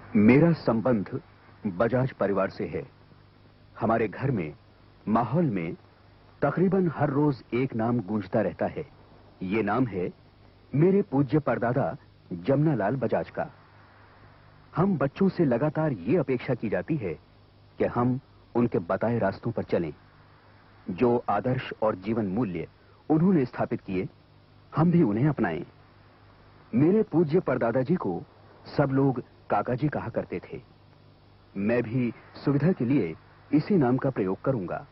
मेरा संबंध बजाज परिवार से है। हमारे घर में, माहौल में तकरीबन हर रोज एक नाम गूंजता रहता है। ये नाम है मेरे पूज्य परदादा जमनालाल बजाज का। हम बच्चों से लगातार ये अपेक्षा की जाती है कि हम उनके बताए रास्तों पर चलें। जो आदर्श और जीवन मूल्य उन्होंने स्थापित किए, हम भी उन्हें अपनाएं। मेरे पूज्य परदादा जी को सब लोग काका जी कहा करते थे। मैं भी सुविधा के लिए इसी नाम का प्रयोग करूंगा।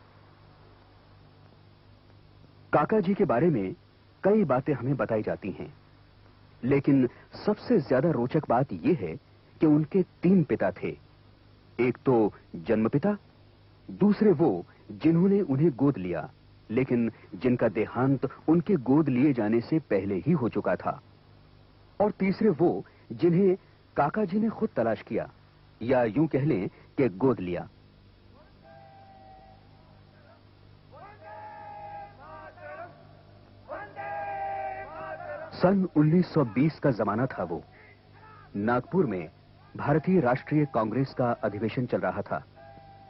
काका जी के बारे में कई बातें हमें बताई जाती हैं, लेकिन सबसे ज्यादा रोचक बात यह है कि उनके 3 पिता थे। एक तो जन्मपिता, दूसरे वो जिन्होंने उन्हें गोद लिया, लेकिन जिनका देहांत उनके गोद लिए जाने से पहले ही हो चुका था, और तीसरे वो जिन्हें काका जी ने खुद तलाश किया, या यूं कह लें कि गोद लिया। सन 1920 का जमाना था वो। नागपुर में भारतीय राष्ट्रीय कांग्रेस का अधिवेशन चल रहा था।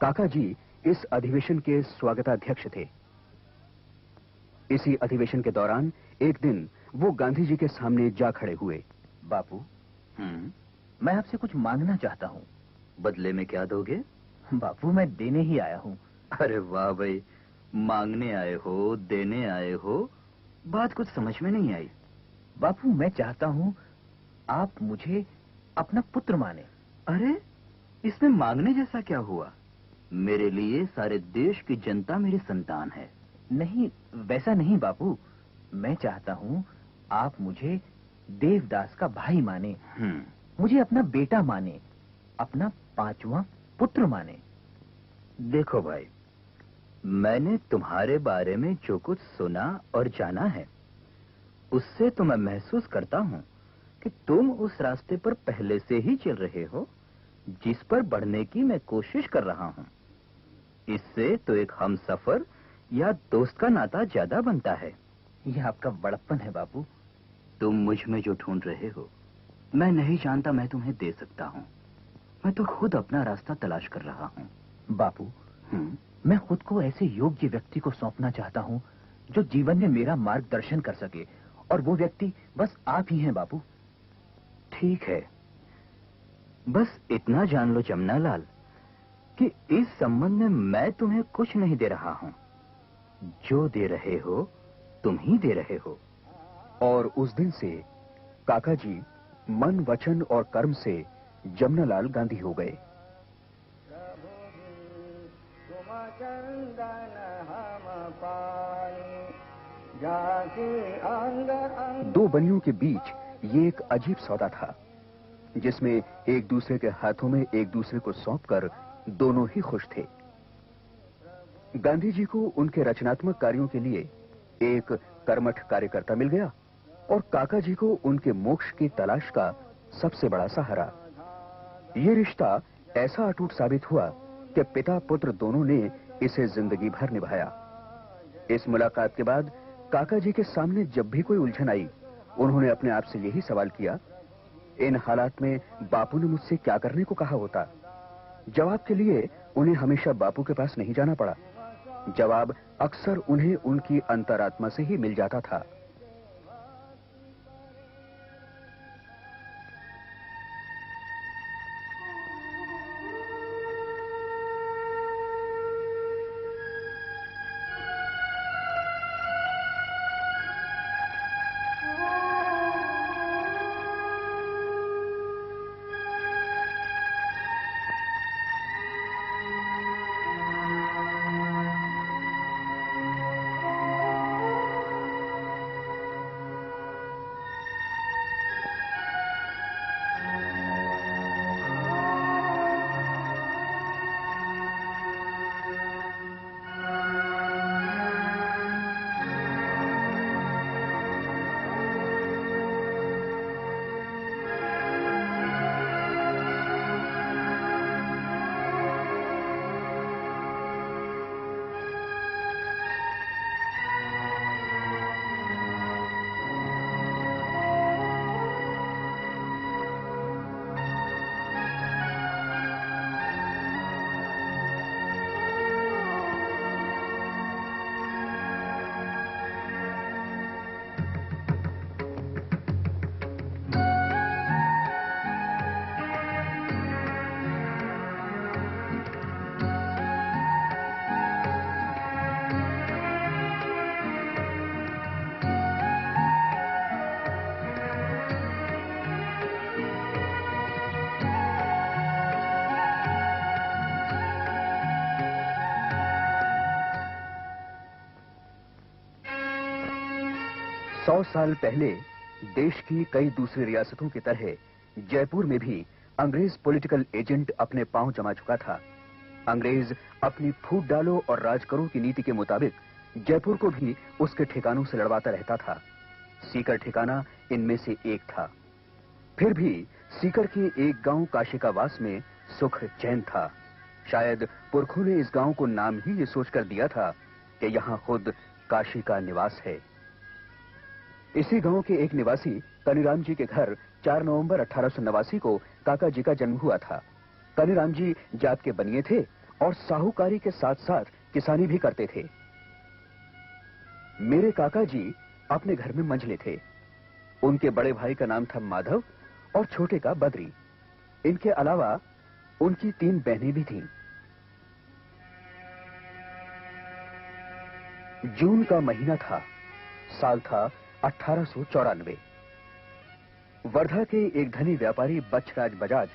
काका जी इस अधिवेशन के स्वागताध्यक्ष थे। इसी अधिवेशन के दौरान एक दिन वो गांधी जी के सामने जा खड़े हुए। बापू, मैं आपसे कुछ मांगना चाहता हूँ। बदले में क्या दोगे? बापू, मैं देने ही आया हूँ। अरे वाह भाई, मांगने आए हो, देने आए हो, बात कुछ समझ में नहीं आई। बापू, मैं चाहता हूँ आप मुझे अपना पुत्र माने। अरे, इसमें मांगने जैसा क्या हुआ? मेरे लिए सारे देश की जनता मेरी संतान है। नहीं, वैसा नहीं बापू। मैं चाहता हूँ आप मुझे देवदास का भाई माने, मुझे अपना बेटा माने, अपना 5वां पुत्र माने। देखो भाई, मैंने तुम्हारे बारे में जो कुछ सुना और जाना है, उससे तो मैं महसूस करता हूँ कि तुम उस रास्ते पर पहले से ही चल रहे हो जिस पर बढ़ने की मैं कोशिश कर रहा हूँ। इससे तो एक हमसफर या दोस्त का नाता ज्यादा बनता है। यह आपका बड़प्पन है बापू। तुम मुझ में जो ढूंढ रहे हो, मैं नहीं जानता मैं तुम्हें दे सकता हूँ। मैं तो खुद अपना रास्ता तलाश कर रहा हूँ। बापू, मैं खुद को ऐसे योग्य व्यक्ति को सौंपना चाहता हूँ जो जीवन में मेरा मार्गदर्शन कर सके, और वो व्यक्ति बस आप ही हैं बापू। ठीक है, बस इतना जान लो जमनालाल कि इस संबंध में मैं तुम्हें कुछ नहीं दे रहा हूं। जो दे रहे हो तुम ही दे रहे हो। और उस दिन से काका जी मन, वचन और कर्म से जमनालाल गांधी हो गए। 2 बनियों के बीच ये एक अजीब सौदा था, जिसमें एक दूसरे के हाथों में एक दूसरे को सौंपकर दोनों ही खुश थे। गांधी जी को उनके रचनात्मक कार्यों के लिए एक कर्मठ कार्यकर्ता मिल गया, और काका जी को उनके मोक्ष की तलाश का सबसे बड़ा सहारा। ये रिश्ता ऐसा अटूट साबित हुआ कि पिता पुत्र दोनों ने इसे जिंदगी भर निभाया। इस मुलाकात के बाद काका जी के सामने जब भी कोई उलझन आई, उन्होंने अपने आप से यही सवाल किया, इन हालात में बापू ने मुझसे क्या करने को कहा होता? जवाब के लिए उन्हें हमेशा बापू के पास नहीं जाना पड़ा। जवाब अक्सर उन्हें उनकी अंतरात्मा से ही मिल जाता था। 100 साल पहले देश की कई दूसरी रियासतों की तरह जयपुर में भी अंग्रेज पॉलिटिकल एजेंट अपने पांव जमा चुका था। अंग्रेज अपनी फूट डालो और राज करो की नीति के मुताबिक जयपुर को भी उसके ठिकानों से लड़वाता रहता था। सीकर ठिकाना इनमें से एक था। फिर भी सीकर के एक गांव काशिकावास में सुख चैन था। शायद पुरखों ने इस गांव को नाम ही ये सोचकर दिया था कि यहां खुद काशी का निवास है। इसी गांव के एक निवासी कनीराम जी के घर 4 नवंबर 1889 को काका जी का जन्म हुआ था। कनीराम जी जात के बनिए थे और साहूकारी के साथ साथ किसानी भी करते थे। मेरे काका जी अपने घर में मंझले थे। उनके बड़े भाई का नाम था माधव और छोटे का बद्री। इनके अलावा उनकी 3 बहनें भी थीं। जून का महीना था। साल था 1894। वर्धा के एक धनी व्यापारी बच्छराज बजाज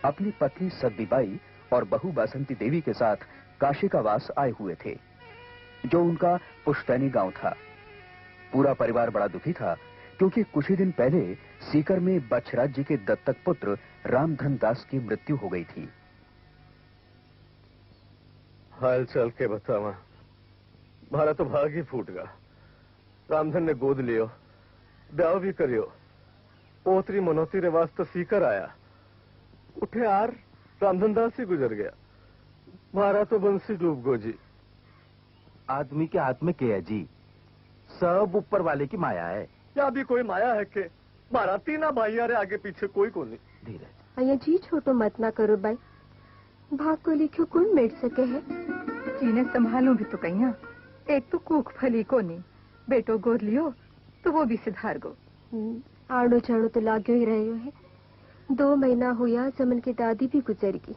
अपनी पत्नी सद्दीबाई और बहू बासंती देवी के साथ काशिकावास आए हुए थे, जो उनका पुश्तैनी गांव था। पूरा परिवार बड़ा दुखी था क्योंकि कुछ ही दिन पहले सीकर में बच्छराज जी के दत्तक पुत्र रामधन दास की मृत्यु हो गई थी। हाल चल के बतावा, मारा तो भाग ही फूट गया। रामधन ने गोद लियो, ब्याह भी करियो। पोतरी मनोती रे वास्ते सीकर आया। उठे आर रामधन दास ही गुजर गया। मारा तो बंसी डूब गो जी। आदमी के हाथ में क्या है जी? सब ऊपर वाले की माया है। या भी कोई माया है के? मारा 3 भाइया रे, आगे पीछे कोई को नहीं। धीरज अया जी, छोटो मत ना करो बाई। भाग को लिखो कौन मेट सके है। चीने संभालू भी तो कहिया। एक तो कूख फली को नहीं, बेटो गोद लियो तो वो भी सिधार गो। आड़ो चाड़ो तो लाग्यो ही रहे है। 2 महीना हुआ जमन की दादी भी गुजर गई।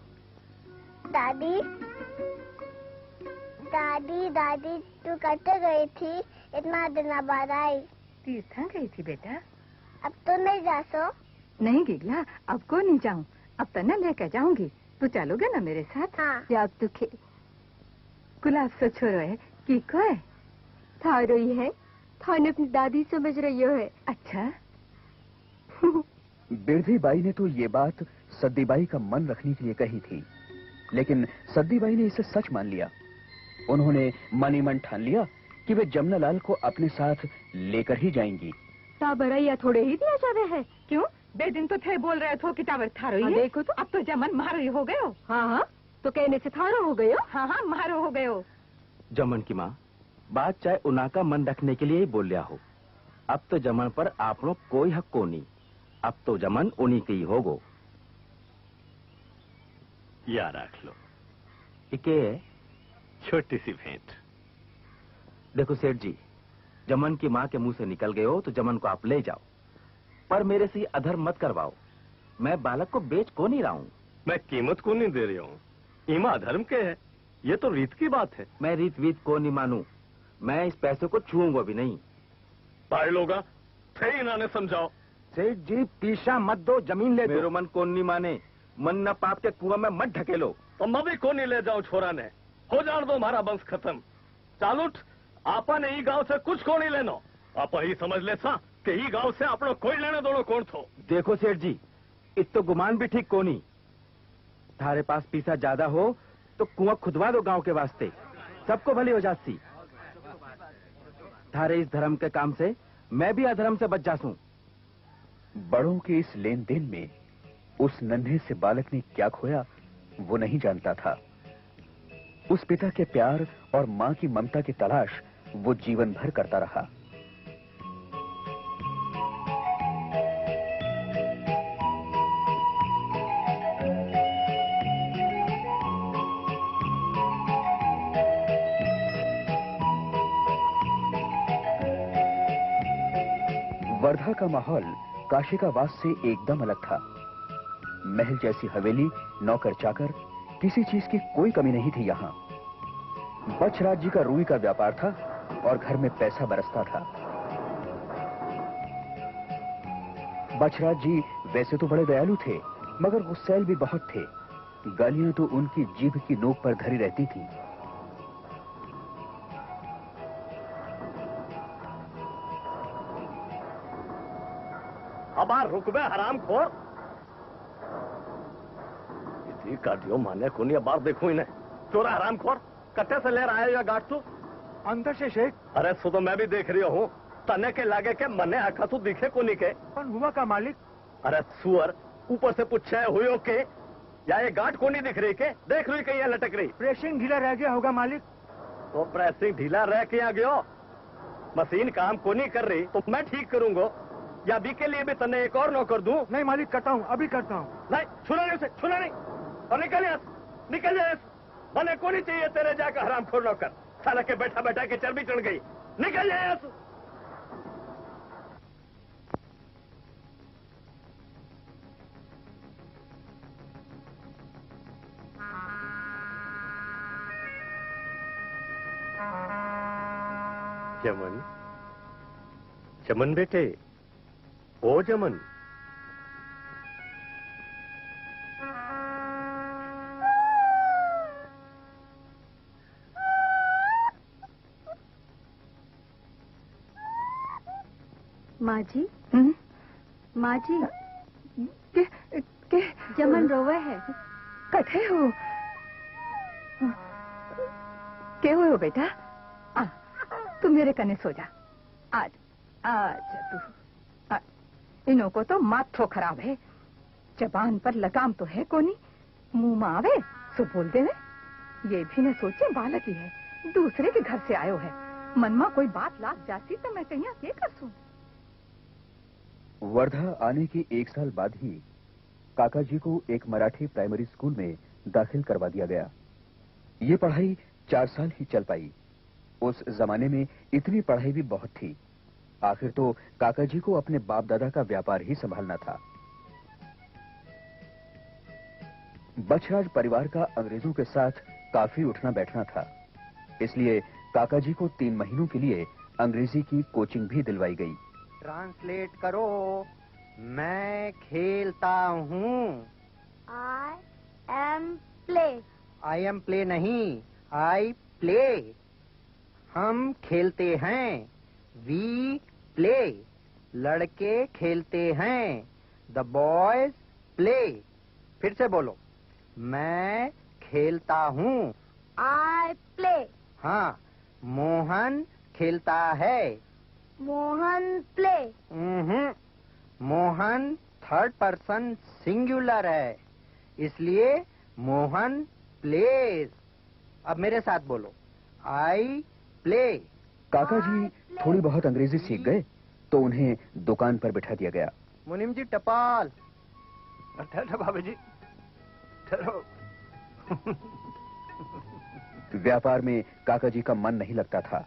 दादी दादी दादी तू कटे गई थी, इतना दिन बाद आई। तीर्था गई थी बेटा। अब तो नहीं जा सो? नहीं गिगला, अब को नहीं जाऊं। अब तो न लेकर जाऊंगी। तू चलोगे ना मेरे साथ? हाँ। जाब तू खेल। गुलाब से छोरो है की को है? थारो ही है। थाने अपनी दादी समझ रही हो है। अच्छा। बिरधी बाई ने तो ये बात सद्दीबाई का मन रखने के लिए कही थी, लेकिन सद्दीबाई ने इसे सच मान लिया। उन्होंने मन ही मन ठान लिया कि वे जमुना लाल को अपने साथ लेकर ही जाएंगी। टाबरैया थोड़े ही दिया जावे है। क्यों? बेदिन तो थे बोल रहे थे कि टावर थारो ही है। देखो तो अब तो जमन मारो ही हो गए हो। हाँ, तो कहने से थारो हो गए हो। हाँ, मारो हो गए हो। जमन की माँ, बात चाहे उना का मन रखने के लिए ही बोल लिया हो। अब तो जमन पर आपनो कोई हक को नहीं। अब तो जमन उन्हीं की ही होगो। या रख लो, इके छोटी सी भेंट। देखो सेठ जी, जमन की माँ के मुंह से निकल गए हो तो जमन को आप ले जाओ, पर मेरे से अधर्म मत करवाओ। मैं बालक को बेच को नहीं रहा हूँ। मैं कीमत को नहीं दे रही हूँ। ईमा धर्म के है, ये तो रीत की बात है। मैं रीत वीत को नहीं मानू। मैं इस पैसे को छूऊंगा भी नहीं। पाए लोगा थे इन्होंने समझाओ। सेठ जी पीछा मत दो, जमीन ले दो। मेरो मन कौन नहीं माने। मन न पाप के कुआं में मत ढकेलो। तो मैं भी को नहीं ले जाऊं छोरा ने। हो जान दो हमारा वंश खत्म। चालूट आपा ने ई गांव से कुछ को नहीं लेनो। आप ही समझ ले सा कि ई गांव से आपनो कोई लेने दोनों कौन थो। देखो सेठ जी, इत तो गुमान भी ठीक को नहीं। थारे पास पैसा ज्यादा हो तो कुआं खुदवा दो गांव के वास्ते, सबको भली हो जाती। थारे इस धर्म के काम से मैं भी अधर्म से बच जासूं। बड़ों के इस लेन देन में उस नन्हे से बालक ने क्या खोया वो नहीं जानता था। उस पिता के प्यार और मां की ममता की तलाश वो जीवन भर करता रहा। वर्धा का माहौल काशिकावास से एकदम अलग था। महल जैसी हवेली, नौकर चाकर, किसी चीज की कोई कमी नहीं थी यहाँ। बच्छराज जी का रुई का व्यापार था और घर में पैसा बरसता था। बच्छराज जी वैसे तो बड़े दयालु थे, मगर गुस्सैल भी बहुत थे। गालियां तो उनकी जीभ की नोक पर धरी रहती थी। रुक बे हराम खोर। इसी का दियो माने को नहीं बार देखो इन्हें। चोरा हराम खोर कट्टे से ले रहा है या गाट तू अंदर से शेख। अरे सो तो मैं भी देख रही हूँ तने के लागे के मने आखा तू दिखे को नहीं के कौन हुआ का मालिक? अरे सुअर ऊपर से पूछे हुई के या ये गाट को नहीं दिख रही के देख रही कहीं लटक रही। प्रेसिंग ढीला रह गया होगा मालिक। तो प्रेसिंग ढीला रह के आ गयो मशीन काम को नहीं कर रही तो मैं ठीक करूंगा या अभी के लिए भी तने एक और नौकर दूं? नहीं मालिक करता हूँ अभी करता हूँ। नहीं छुना नहीं उसे छुना नहीं और निकल जाए मने को नहीं चाहिए तेरे जाकर हराम खोर नौकर साला के बैठा बैठा के चर्बी चढ़ गई निकल जाए। जमन जमन बेटे ओ जमन माँ जी माँ जी के जमन रोवे है। कठे हो के हो बेटा? तू मेरे कने सो जा। आज आज तू इन्हों को तो माथो खराब है। जबान पर लगाम तो है कोनी मुंह में आवे सो बोल देवे। ये भी न सोचे बालक ही है दूसरे के घर से आयो है। मन में कोई बात लाग जाती तो मैं कहीं के कर सूं। वर्धा आने के 1 साल बाद ही काका जी को एक मराठी प्राइमरी स्कूल में दाखिल करवा दिया गया। ये पढ़ाई 4 साल ही चल पाई। उस जमाने में इतनी पढ़ाई भी बहुत थी। आखिर तो काका जी को अपने बाप दादा का व्यापार ही संभालना था। बछराज परिवार का अंग्रेजों के साथ काफी उठना बैठना था, इसलिए काका जी को 3 महीनों के लिए अंग्रेजी की कोचिंग भी दिलवाई गई। ट्रांसलेट करो। मैं खेलता हूँ। I am play. I am play नहीं, आई प्ले। हम खेलते हैं। We play. लड़के खेलते हैं। The boys play. फिर से बोलो। मैं खेलता हूँ। I play. हाँ, मोहन खेलता है। Mohan play. Mohan 3rd person singular है, इसलिए मोहन प्लेज। अब मेरे साथ बोलो। I play. काका जी थोड़ी बहुत अंग्रेजी सीख गए तो उन्हें दुकान पर बिठा दिया गया। मुनीम जी टपाल। ठहरो बाबू जी ठहरो। व्यापार में काका जी का मन नहीं लगता था।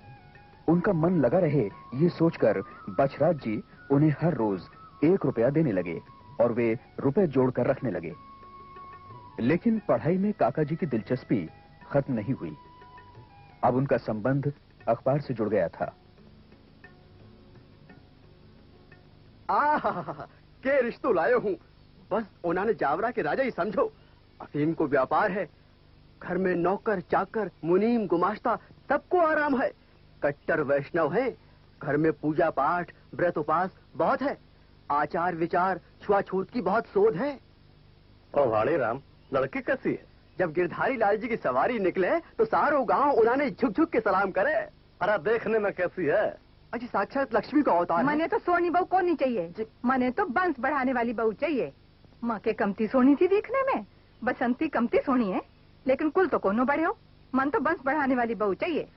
उनका मन लगा रहे ये सोचकर बछराज जी उन्हें हर रोज 1 रुपया देने लगे और वे रुपए जोड़कर रखने लगे। लेकिन पढ़ाई में काका जी की दिलचस्पी खत्म नहीं हुई। अब उनका संबंध अखबार से जुड़ गया था। के रिश्तों लायो हूँ। बस उन्होंने जावरा के राजा ही समझो। अफीम को व्यापार है। घर में नौकर चाकर मुनीम गुमाश्ता सबको आराम है। कट्टर वैष्णव है। घर में पूजा पाठ व्रत उपास बहुत है। आचार विचार छुआछूत की बहुत शोध है। और भाड़े राम लड़की कैसी है? जब गिरधारी लाल जी की सवारी निकले तो सारो गांव उन्होंने झुक झुक के सलाम करे। अरे देखने में कैसी है? अजी साक्षात लक्ष्मी का अवतार। मने तो सोनी बहू को नहीं चाहिए। मने तो बंस बढ़ाने वाली बहू चाहिए। माँ के कमती सोनी थी देखने में। बसंती कमती सोनी है लेकिन कुल तो कोनो बड़े हो। मन तो बंस बढ़ाने वाली बहू चाहिए।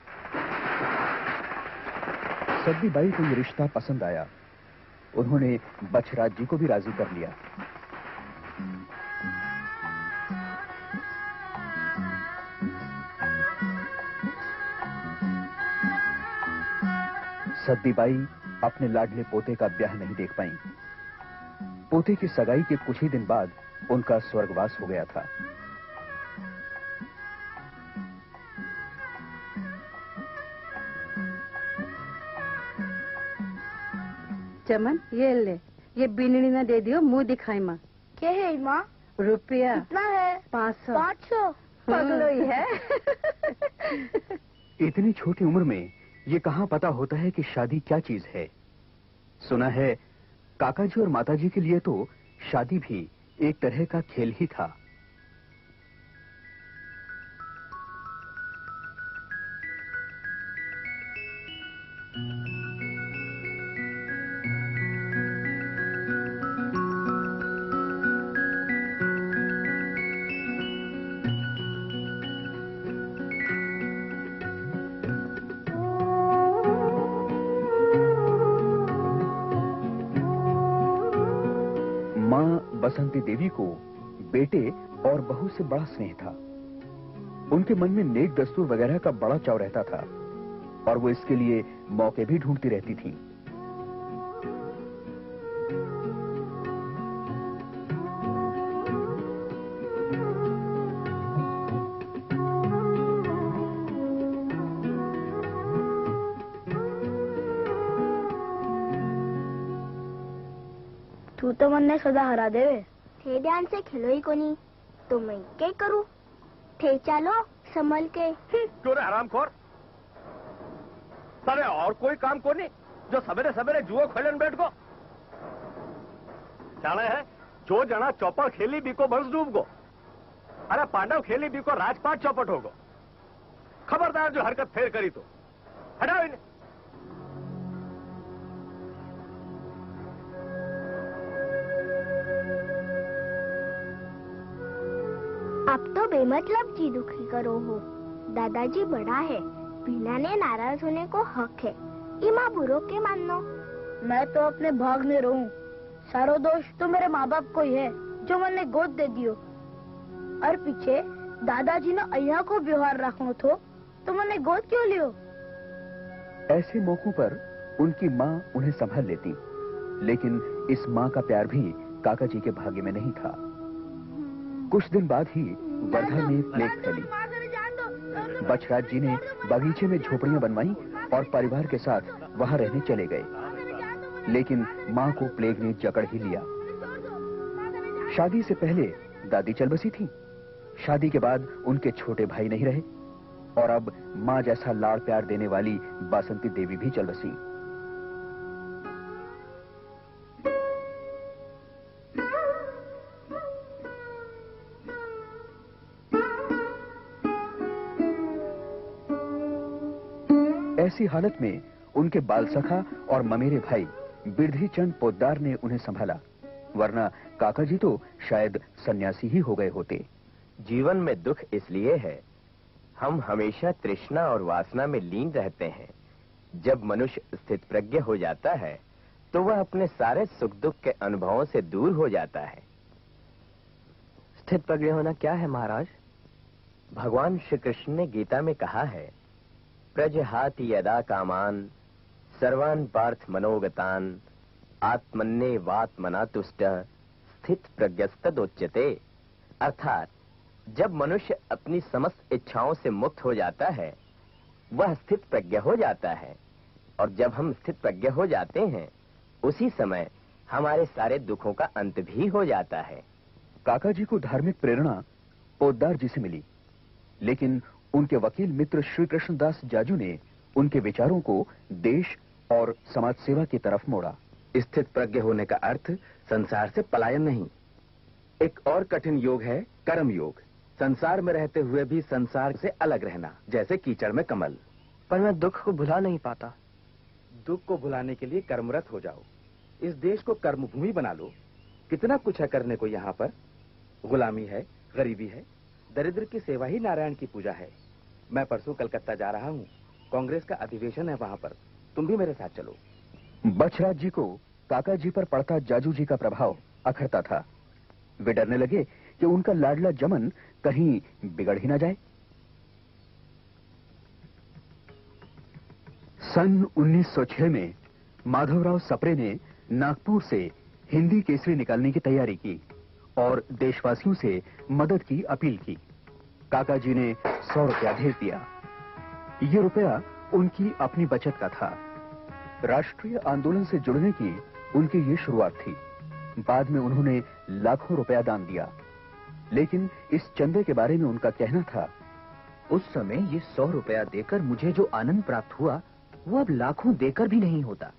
सब्बी बाई को ये रिश्ता पसंद आया। उन्होंने बछराज जी को भी राजी कर लिया। सब्बी बाई अपने लाडले पोते का ब्याह नहीं देख पाई। पोते की सगाई के कुछ ही दिन बाद उनका स्वर्गवास हो गया था। चमन ये ले, ये बीननी ना दे दियो मुंह दिखाई माँ। क्या है माँ? रुपया कितना है? 500। 500 पगलो ही है। इतनी छोटी उम्र में ये कहाँ पता होता है कि शादी क्या चीज है। सुना है काकाजी और माताजी के लिए तो शादी भी एक तरह का खेल ही था। बसंती देवी को बेटे और बहू से बड़ा स्नेह था। उनके मन में नेक दस्तूर वगैरह का बड़ा चाव रहता था और वो इसके लिए मौके भी ढूंढती रहती थीं। तू तो मन ने सदा हरा देवे। थे ध्यान से खेलो ही कोनी तो मैं क्या करूं? थे चालो संभल के। क्यों रे हरामखोर, सारे और कोई काम को नहीं जो सवेरे सवेरे जुओ खेलन बैठ को जाने है। जो जना चौपड़ खेली बीको बंस डूब गो, अरे पांडव खेली बीको राजपाट चौपट हो गो। खबरदार जो हरकत फेर करी तो हटाओ इन्हें। अब तो बेमतलब की दुखी करो हो। दादाजी बड़ा है, बिना ने नाराज होने को हक है। इमा बुरो के मानो। मैं तो अपने भाग में रहूं। सारो दोष तो मेरे माँ बाप को ही है जो मैंने गोद दे दियो। और पीछे दादाजी ने अहिया को व्यवहार रखना तो मैंने गोद क्यों लियो? ऐसे मौकों पर उनकी माँ उन्हें संभाल लेती, लेकिन इस माँ का प्यार भी काका जी के भाग्य में नहीं था। कुछ दिन बाद ही वर्धा में प्लेग फैली। बछराज जी ने बगीचे में झोपड़ियां बनवाई और परिवार के साथ वहां रहने चले गए, लेकिन मां को प्लेग ने जकड़ ही लिया। शादी से पहले दादी चल बसी थी, शादी के बाद उनके छोटे भाई नहीं रहे और अब मां जैसा लाड़ प्यार देने वाली बासंती देवी भी चल बसी। ऐसी हालत में उनके बाल सखा और ममेरे भाई बिरधी चंद पोद्दार ने उन्हें संभाला, वरना काका जी तो शायद सन्यासी ही हो गए होते। जीवन में दुख इसलिए है, हम हमेशा तृष्णा और वासना में लीन रहते हैं। जब मनुष्य स्थित प्रज्ञ हो जाता है तो वह अपने सारे सुख दुख के अनुभवों से दूर हो जाता है। स्थित प्रज्ञ होना क्या है महाराज? भगवान श्री कृष्ण ने गीता में कहा है, प्रजहाति यदा कामान सर्वान पार्थ मनोगतान आत्मन्येवात्मना तुष्ट स्थित प्रज्ञस्तदोच्यते। अर्थात जब मनुष्य अपनी समस्त इच्छाओं से मुक्त हो जाता है वह स्थित प्रज्ञ हो जाता है, और जब हम स्थित प्रज्ञ हो जाते हैं उसी समय हमारे सारे दुखों का अंत भी हो जाता है। काका जी को धार्मिक प्रेरणा पोद्दार जी से मिली, लेकिन उनके वकील मित्र श्री कृष्णदास जाजू ने उनके विचारों को देश और समाज सेवा की तरफ मोड़ा। स्थित प्रज्ञ होने का अर्थ संसार से पलायन नहीं। एक और कठिन योग है कर्म योग। संसार में रहते हुए भी संसार से अलग रहना, जैसे कीचड़ में कमल। पर मैं दुख को भुला नहीं पाता। दुख को भुलाने के लिए कर्मरत हो जाओ। इस देश को कर्मभूमि बना लो। कितना कुछ है करने को यहाँ पर। गुलामी है, गरीबी है, दरिद्र की सेवा ही नारायण की पूजा है। मैं परसों कलकत्ता जा रहा हूँ, कांग्रेस का अधिवेशन है वहाँ पर, तुम भी मेरे साथ चलो। बछराज जी को काका जी पर पड़ता जाजू जी का प्रभाव अखरता था। वे डरने लगे कि उनका लाडला जमन कहीं बिगड़ ही ना जाए। सन 1906 में माधवराव सप्रे ने नागपुर से हिंदी केसरी निकालने की तैयारी की और देशवासियों से मदद की अपील की। काका जी ने 100 रुपया भेज दिया। ये रुपया उनकी अपनी बचत का था। राष्ट्रीय आंदोलन से जुड़ने की उनकी ये शुरुआत थी। बाद में उन्होंने लाखों रुपया दान दिया, लेकिन इस चंदे के बारे में उनका कहना था, उस समय ये 100 रुपया देकर मुझे जो आनंद प्राप्त हुआ वो अब लाखों देकर भी नहीं होता।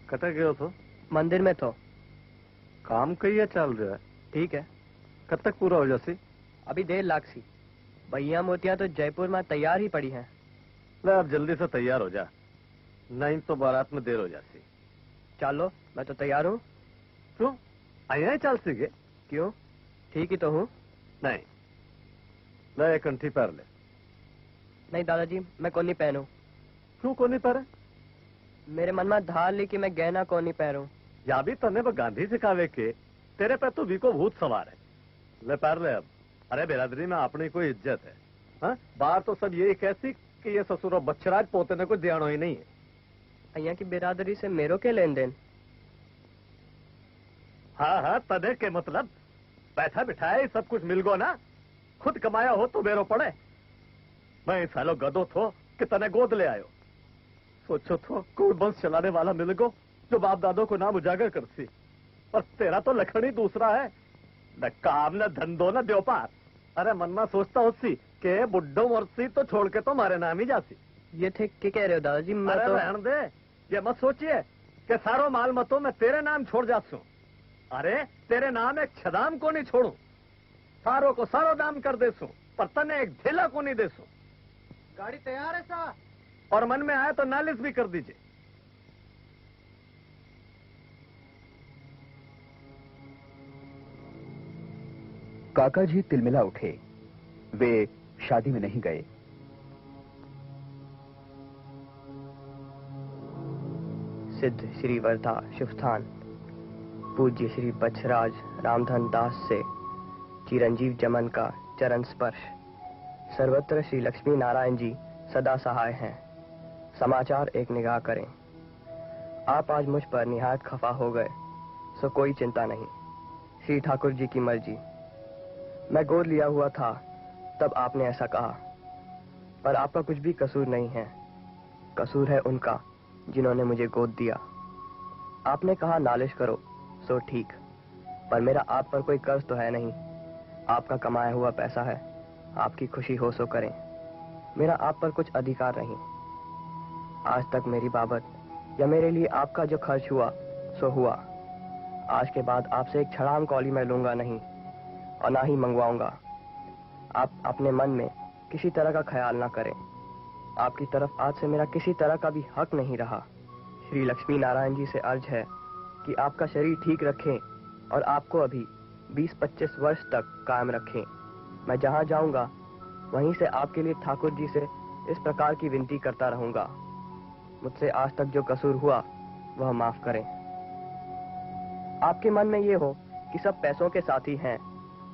कटे गयो तो मंदिर में तो काम कही चल रहा है। ठीक है। कब तक पूरा हो जासी? अभी 1.5 लाख सी। भैया मोतियां तो जयपुर में तैयार ही पड़ी हैं। ले अब जल्दी से तैयार हो जा, नहीं तो बारात में देर हो जाती। चलो मैं तो तैयार हूँ। क्यों आया चल सीगे? क्यों ठीक ही तो हूँ। नहीं ले एक कंठी पैर ले। नहीं दादाजी मैं कौन नहीं पहनूं। क्यों कौन नहीं पहरे? मेरे मन में धार ली कि मैं गहना कौन नहीं पहनूं। या भी तने वो गांधी सिखावे के तेरे पे तो वीको भूत सवार है। ले पैर ले अब। अरे बिरादरी में अपनी कोई इज्जत है। हाँ बाहर तो सब यही कहती कि ये ससुर और बच्चराज पोते ने कोई ध्यान ही नहीं है। अय्या की बिरादरी से मेरो के लेन देन? हाँ हाँ तने के मतलब पैसा बिठाया सब कुछ मिल गो ना, खुद कमाया हो तो बेरो पड़े। मैं सालो गदो थो कि तने गोद ले आयो। सोचो थो कोई वंश चलाने वाला मिल गो जो बाप दादों को नाम उजागर करती, पर तेरा तो लखन ही दूसरा है। न काम न धंधो न व्यापार। अरे मन में सोचता होती के बुड्ढो मरसी तो छोड़ के तो मारे नाम ही जाती। ये थे क्या कह रहे हो दादाजी? मैं अरे तो रहने दे, ये मत सोचिए कि सारो माल मतों में तेरे नाम छोड़ जाती हूँ। अरे तेरे नाम एक छदाम को नहीं छोड़ू, सारों को सारो दाम कर देसू, पर तने एक ढेला को नहीं देसू। गाड़ी तैयार है साहब? और मन में आए तो नालिश भी कर दीजिए। काका जी तिलमिला उठे। वे शादी में नहीं गए। सिद्ध श्री वर्धा शुभस्थान पूज्य श्री बछराज रामधन दास से चिरंजीव जमन का चरण स्पर्श। सर्वत्र श्री लक्ष्मी नारायण जी सदा सहाय हैं। समाचार एक निगाह करें। आप आज मुझ पर निहायत खफा हो गए, सो कोई चिंता नहीं। श्री ठाकुर जी की मर्जी। मैं गोद लिया हुआ था तब आपने ऐसा कहा, पर आपका कुछ भी कसूर नहीं है। कसूर है उनका जिन्होंने मुझे गोद दिया। आपने कहा नालिश करो, सो ठीक, पर मेरा आप पर कोई कर्ज तो है नहीं। आपका कमाया हुआ पैसा है, आपकी खुशी हो सो करें। मेरा आप पर कुछ अधिकार नहीं। आज तक मेरी बाबत या मेरे लिए आपका जो खर्च हुआ सो हुआ। आज के बाद आपसे एक छड़ाम कौली मैं लूंगा नहीं और ना ही मंगवाऊंगा। आप अपने मन में किसी तरह का ख्याल ना करें। आपकी तरफ आज से मेरा किसी तरह का भी हक नहीं रहा। श्री लक्ष्मी नारायण जी से अर्ज है कि आपका शरीर ठीक रखें और आपको अभी 20-25 वर्ष तक कायम रखें। मैं जहां जाऊंगा वहीं से आपके लिए ठाकुर जी से इस प्रकार की विनती करता रहूंगा। मुझसे आज तक जो कसूर हुआ वह माफ करें। आपके मन में ये हो कि सब पैसों के साथी हैं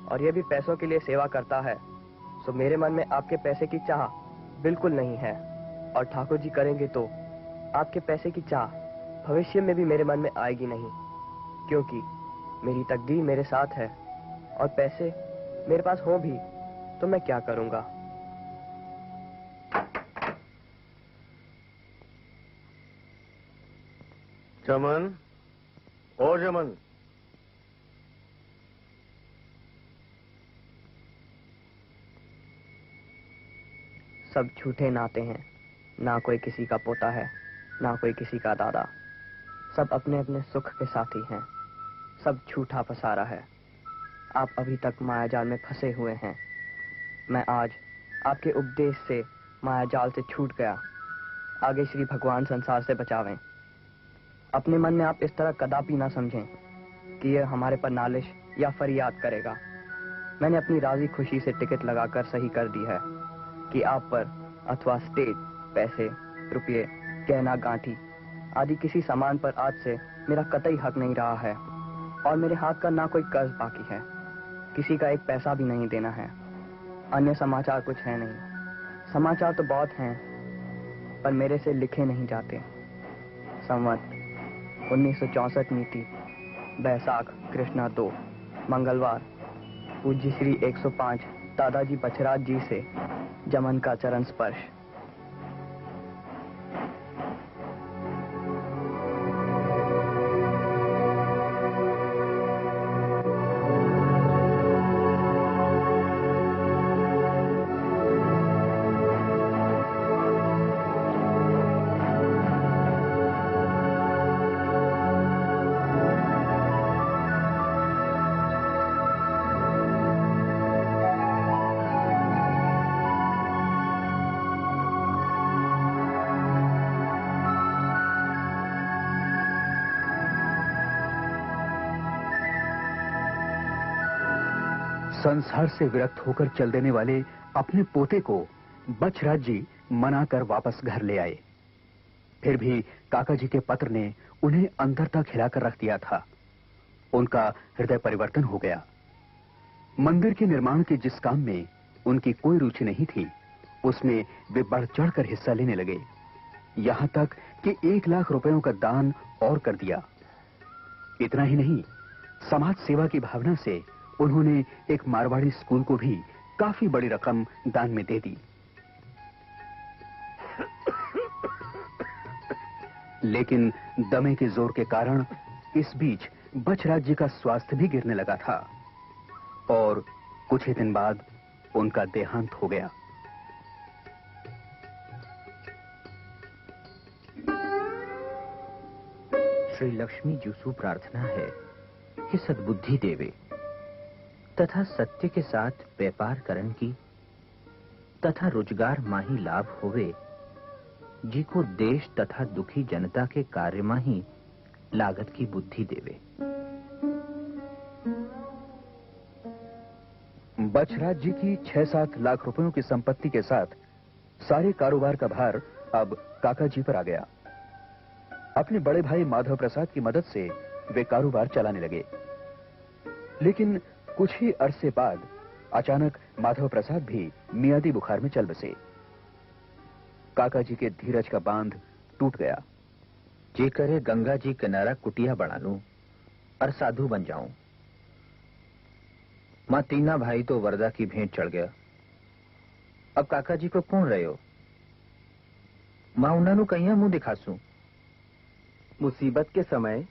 और ये भी पैसों के लिए सेवा करता है, सो मेरे मन में आपके पैसे की चाह बिल्कुल नहीं है। और ठाकुर जी करेंगे तो आपके पैसे की चाह भविष्य में भी मेरे मन में आएगी नहीं, क्योंकि मेरी तकदीर मेरे साथ है। और पैसे मेरे पास हो भी तो मैं क्या करूंगा। चमन, ओ चमन, सब झूठे नाते हैं। ना कोई किसी का पोता है, ना कोई किसी का दादा। सब अपने अपने सुख के साथी हैं। सब झूठा पसारा है। आप अभी तक मायाजाल में फंसे हुए हैं। मैं आज आपके उपदेश से मायाजाल से छूट गया। आगे श्री भगवान संसार से बचावें। अपने मन में आप इस तरह कदापि ना समझें कि यह हमारे पर नालिश या फरियाद करेगा। मैंने अपनी राजी खुशी से टिकट लगाकर सही कर दी है कि आप पर अथवा स्टेज, पैसे, रुपये, गहना गांठी आदि किसी सामान पर आज से मेरा कतई हक नहीं रहा है। और मेरे हाथ का ना कोई कर्ज बाकी है। किसी का एक पैसा भी नहीं देना है। अन्य समाचार कुछ है नहीं। समाचार तो बहुत हैं, पर मेरे से लिखे नहीं जाते। संवत 1964 नीति, बैसाख कृष्णा 2, मंगलवार, पूज्य श्री 105 दादाजी बछराज जी से जमन का चरण स्पर्श। संसार से विरक्त होकर चल देने वाले अपने पोते को बछराज जी मनाकर वापस घर ले आए। फिर भी काका जी के पत्र ने उन्हें अंदर तक हिलाकर रख दिया था। उनका हृदय परिवर्तन हो गया। मंदिर के निर्माण के जिस काम में उनकी कोई रुचि नहीं थी, उसमें वे बढ़ चढ़कर हिस्सा लेने लगे। यहां तक कि 1 लाख रुपयों का दान और कर दिया। इतना ही नहीं, समाज सेवा की भावना से उन्होंने एक मारवाड़ी स्कूल को भी काफी बड़ी रकम दान में दे दी। लेकिन दमे के जोर के कारण इस बीच बछराज जी का स्वास्थ्य भी गिरने लगा था और कुछ ही दिन बाद उनका देहांत हो गया। श्री लक्ष्मी जूसु प्रार्थना है कि सद्बुद्धि देवे तथा सत्य के साथ व्यापार करण की तथा रोजगार माही लाभ होवे, जी को देश तथा दुखी जनता के कार्य माही लागत की बुद्धि देवे। बछराज जी की 6-7 लाख रुपयों की संपत्ति के साथ सारे कारोबार का भार अब काका जी पर आ गया। अपने बड़े भाई माधव प्रसाद की मदद से वे कारोबार चलाने लगे। लेकिन कुछ ही अरसे बाद अचानक माधव प्रसाद भी मियादी बुखार में चल बसे। काका जी के धीरज का बांध टूट गया। जी करे गंगा जी किनारा कुटिया बना लूं और साधु बन जाऊं। मां तीना भाई तो वरदा की भेंट चढ़ गया। अब काका जी को कौन रहे हो? मां उन्होंने कहीं मुंह दिखासूं। मुसीबत के समय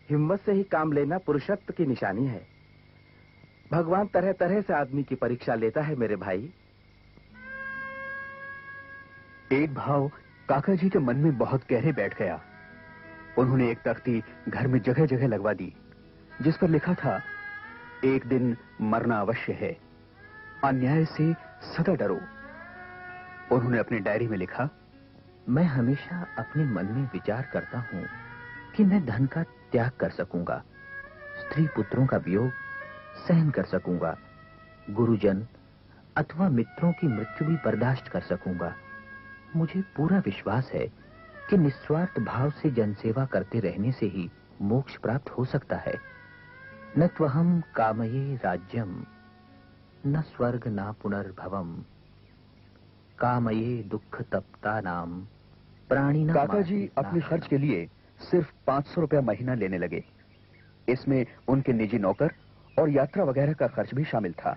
हिम्मत से ही काम लेना पुरुषत्व की निशानी है। भगवान तरह तरह से आदमी की परीक्षा लेता है मेरे भाई। एक भाव काका जी के मन में बहुत गहरे बैठ गया। उन्होंने एक तख्ती घर में जगह जगह लगवा दी, जिस पर लिखा था, एक दिन मरना अवश्य है, अन्याय से सदा डरो। उन्होंने अपनी डायरी में लिखा, मैं हमेशा अपने मन में विचार करता हूं कि मैं धन का त्याग कर सकूंगा, स्त्री पुत्रों का वियोग सहन कर सकूंगा, गुरुजन अथवा मित्रों की मृत्यु भी बर्दाश्त कर सकूंगा। मुझे पूरा विश्वास है कि निस्वार्थ भाव से जनसेवा करते रहने से ही मोक्ष प्राप्त हो सकता है। न त्वहम कामये राज्यम, न स्वर्ग न पुनर्भवम, कामये दुख तप्ता नाम प्राणी। काका जी अपने खर्च के लिए सिर्फ 500 रुपया महीना लेने लगे। इसमें उनके निजी नौकर और यात्रा वगैरह का खर्च भी शामिल था।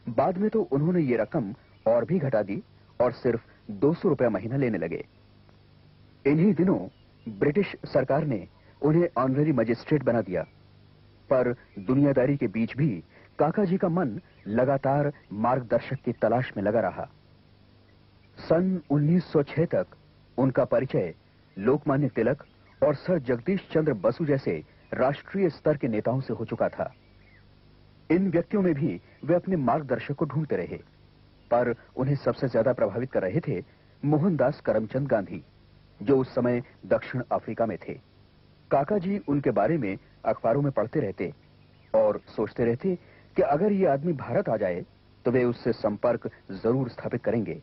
बाद में तो उन्होंने ये रकम और भी घटा दी और सिर्फ 200 रुपया महीना लेने लगे। इन्हीं दिनों ब्रिटिश सरकार ने उन्हें ऑनररी मजिस्ट्रेट बना दिया, पर दुनियादारी के बीच भी काका जी का मन लगातार मार्गदर्शक की तलाश में लगा रहा। सन 1906 तक उनका परिचय लोकमान्य तिलक और सर जगदीश चंद्र बसु जैसे राष्ट्रीय स्तर के नेताओं से हो चुका था। इन व्यक्तियों में भी वे अपने मार्गदर्शक को ढूंढते रहे, पर उन्हें सबसे ज्यादा प्रभावित कर रहे थे मोहनदास करमचंद गांधी, जो उस समय दक्षिण अफ्रीका में थे। काका जी उनके बारे में अखबारों में पढ़ते रहते और सोचते रहते कि अगर ये आदमी भारत आ जाए तो वे उससे संपर्क जरूर स्थापित करेंगे।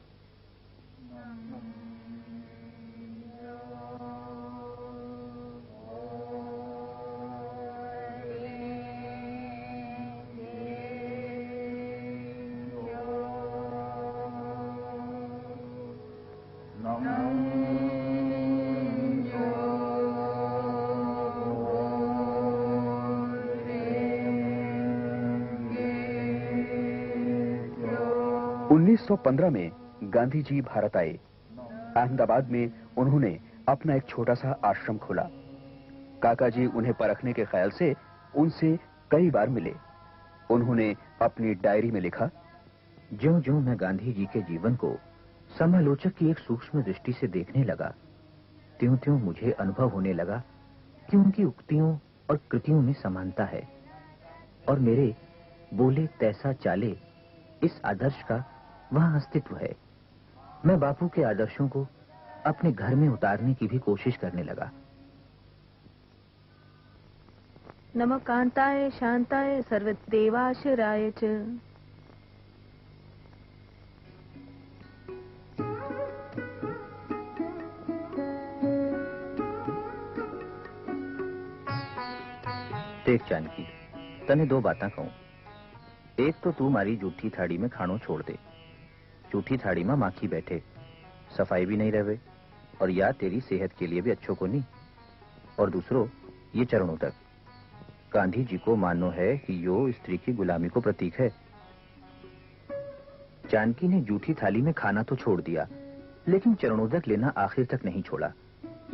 उन्नीस 1915 में गांधी जी भारत आए। अहमदाबाद में उन्होंने अपना एक छोटा सा आश्रम खोला। काका जी उन्हें परखने के ख्याल से उनसे कई बार मिले। उन्होंने अपनी डायरी में लिखा, ज्यों-ज्यों मैं गांधी जी के जीवन को समालोचक की एक सूक्ष्म दृष्टि से देखने लगा, त्यों-त्यों मुझे अनुभव होने लगा कि उनकी उक्तियों और कृतियों में समानता है और मेरे बोले तैसा चाले इस आदर्श का वहां अस्तित्व है। मैं बापू के आदर्शों को अपने घर में उतारने की भी कोशिश करने लगा। नमः कांताय शांताय सर्वदेवाश्रयाय च। देख जानकी, तने दो बातें कहूं। एक तो तू मारी जूठी थाड़ी में खानो छोड़ दे। जूठी थाड़ी में माखी बैठे, सफाई भी नहीं रहे और या तेरी सेहत के लिए भी अच्छो को नहीं। और दूसरो, ये चरणों तक गांधी जी को मानो है कि यो स्त्री की गुलामी को प्रतीक है। जानकी ने जूठी थाली में खाना तो छोड़ दिया, लेकिन चरणोदक लेना आखिर तक नहीं छोड़ा।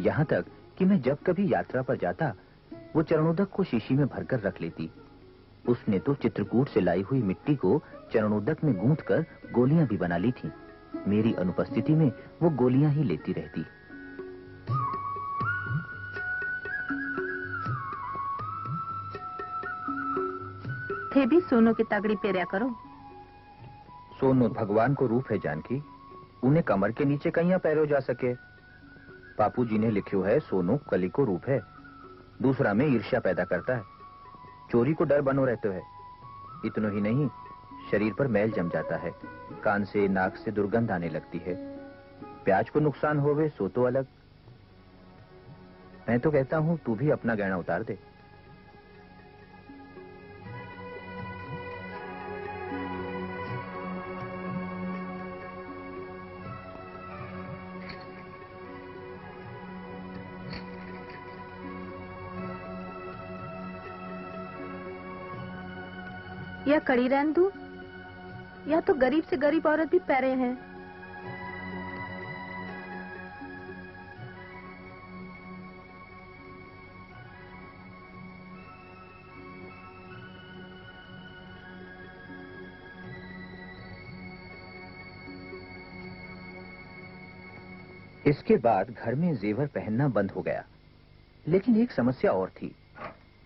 यहाँ तक कि मैं जब कभी यात्रा पर जाता, वो चरणोदक को शीशी में भरकर रख लेती। उसने तो चित्रकूट से लाई हुई मिट्टी को चरणोदक में गूंथकर गोलियां भी बना ली थीं। मेरी अनुपस्थिति में वो गोलियां ही लेती रहती। थे भी सोनों की तगड़ी पेरिया करो। सोनो भगवान को रूप है जानकी, उन्हें कमर के नीचे कहीं पैरो जा सके। बापू जी ने लिखो है, सोनो कली को रूप है, दूसरा में ईर्ष्या पैदा करता है, चोरी को डर बनो रहते है। इतना ही नहीं, शरीर पर मैल जम जाता है, कान से नाक से दुर्गंध आने लगती है। प्याज को नुकसान होवे सो तो अलग। मैं तो कहता हूं तू भी अपना गहना उतार दे। या कड़ी रहन दूं, या तो गरीब से गरीब औरत भी पैरे हैं। इसके बाद घर में जेवर पहनना बंद हो गया। लेकिन एक समस्या और थी।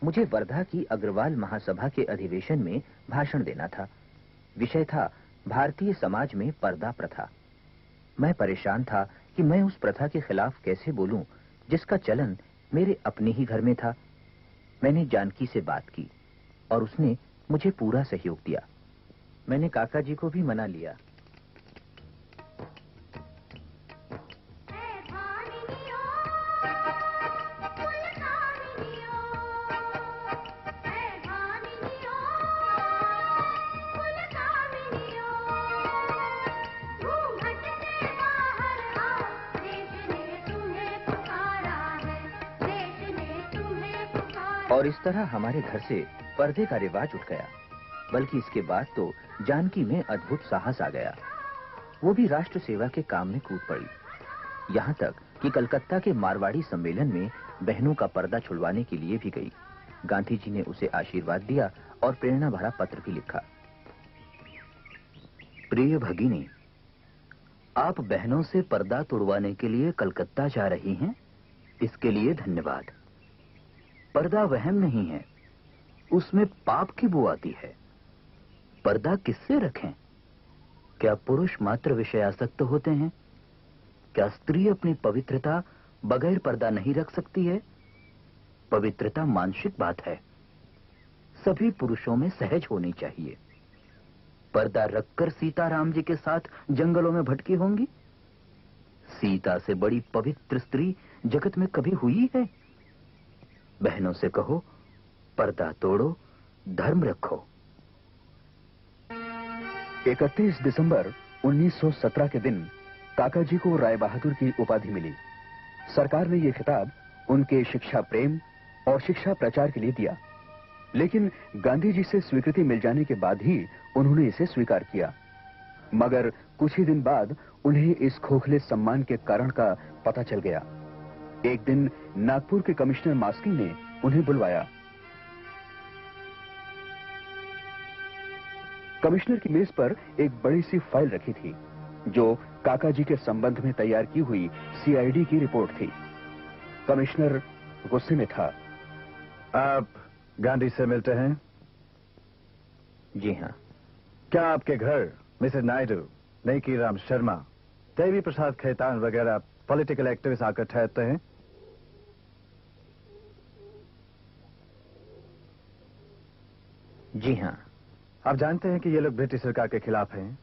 मुझे वर्धा की अग्रवाल महासभा के अधिवेशन में भाषण देना था। विषय था भारतीय समाज में पर्दा प्रथा। मैं परेशान था कि मैं उस प्रथा के खिलाफ कैसे बोलूं, जिसका चलन मेरे अपने ही घर में था। मैंने जानकी से बात की और उसने मुझे पूरा सहयोग दिया। मैंने काका जी को भी मना लिया। और इस तरह हमारे घर से पर्दे का रिवाज उठ गया। बल्कि इसके बाद तो जानकी में अद्भुत साहस आ गया। वो भी राष्ट्र सेवा के काम में कूद पड़ी। यहाँ तक कि कलकत्ता के मारवाड़ी सम्मेलन में बहनों का पर्दा छुड़वाने के लिए भी गई। गांधी जी ने उसे आशीर्वाद दिया और प्रेरणा भरा पत्र भी लिखा। प्रिय भगिनी, आप बहनों से पर्दा तोड़वाने के लिए कलकत्ता जा रही हैं, इसके लिए धन्यवाद। पर्दा वहम नहीं है, उसमें पाप की बू आती है। पर्दा किससे रखें? क्या पुरुष मात्र विषयासक्त होते हैं? क्या स्त्री अपनी पवित्रता बगैर पर्दा नहीं रख सकती है? पवित्रता मानसिक बात है, सभी पुरुषों में सहज होनी चाहिए। पर्दा रखकर सीता राम जी के साथ जंगलों में भटकी होंगी? सीता से बड़ी पवित्र स्त्री जगत में कभी हुई है? बहनों से कहो, पर्दा तोड़ो, धर्म रखो। 31 दिसंबर 1917 के दिन काका जी को राय बहादुर की उपाधि मिली। सरकार ने यह खिताब उनके शिक्षा प्रेम और शिक्षा प्रचार के लिए दिया। लेकिन गांधी जी से स्वीकृति मिल जाने के बाद ही उन्होंने इसे स्वीकार किया। मगर कुछ ही दिन बाद उन्हें इस खोखले सम्मान के कारण का पता चल गया। एक दिन नागपुर के कमिश्नर मास्की ने उन्हें बुलवाया। कमिश्नर की मेज पर एक बड़ी सी फाइल रखी थी, जो काका जी के संबंध में तैयार की हुई सीआईडी की रिपोर्ट थी। कमिश्नर गुस्से में था। आप गांधी से मिलते हैं? जी हाँ। क्या आपके घर मिसेस नायडू, नईकी राम शर्मा, देवी प्रसाद खेतान वगैरह पॉलिटिकल एक्टिविस्ट आकर ठहरते हैं? जी हाँ। आप जानते हैं कि ये लोग ब्रिटिश सरकार के खिलाफ हैं,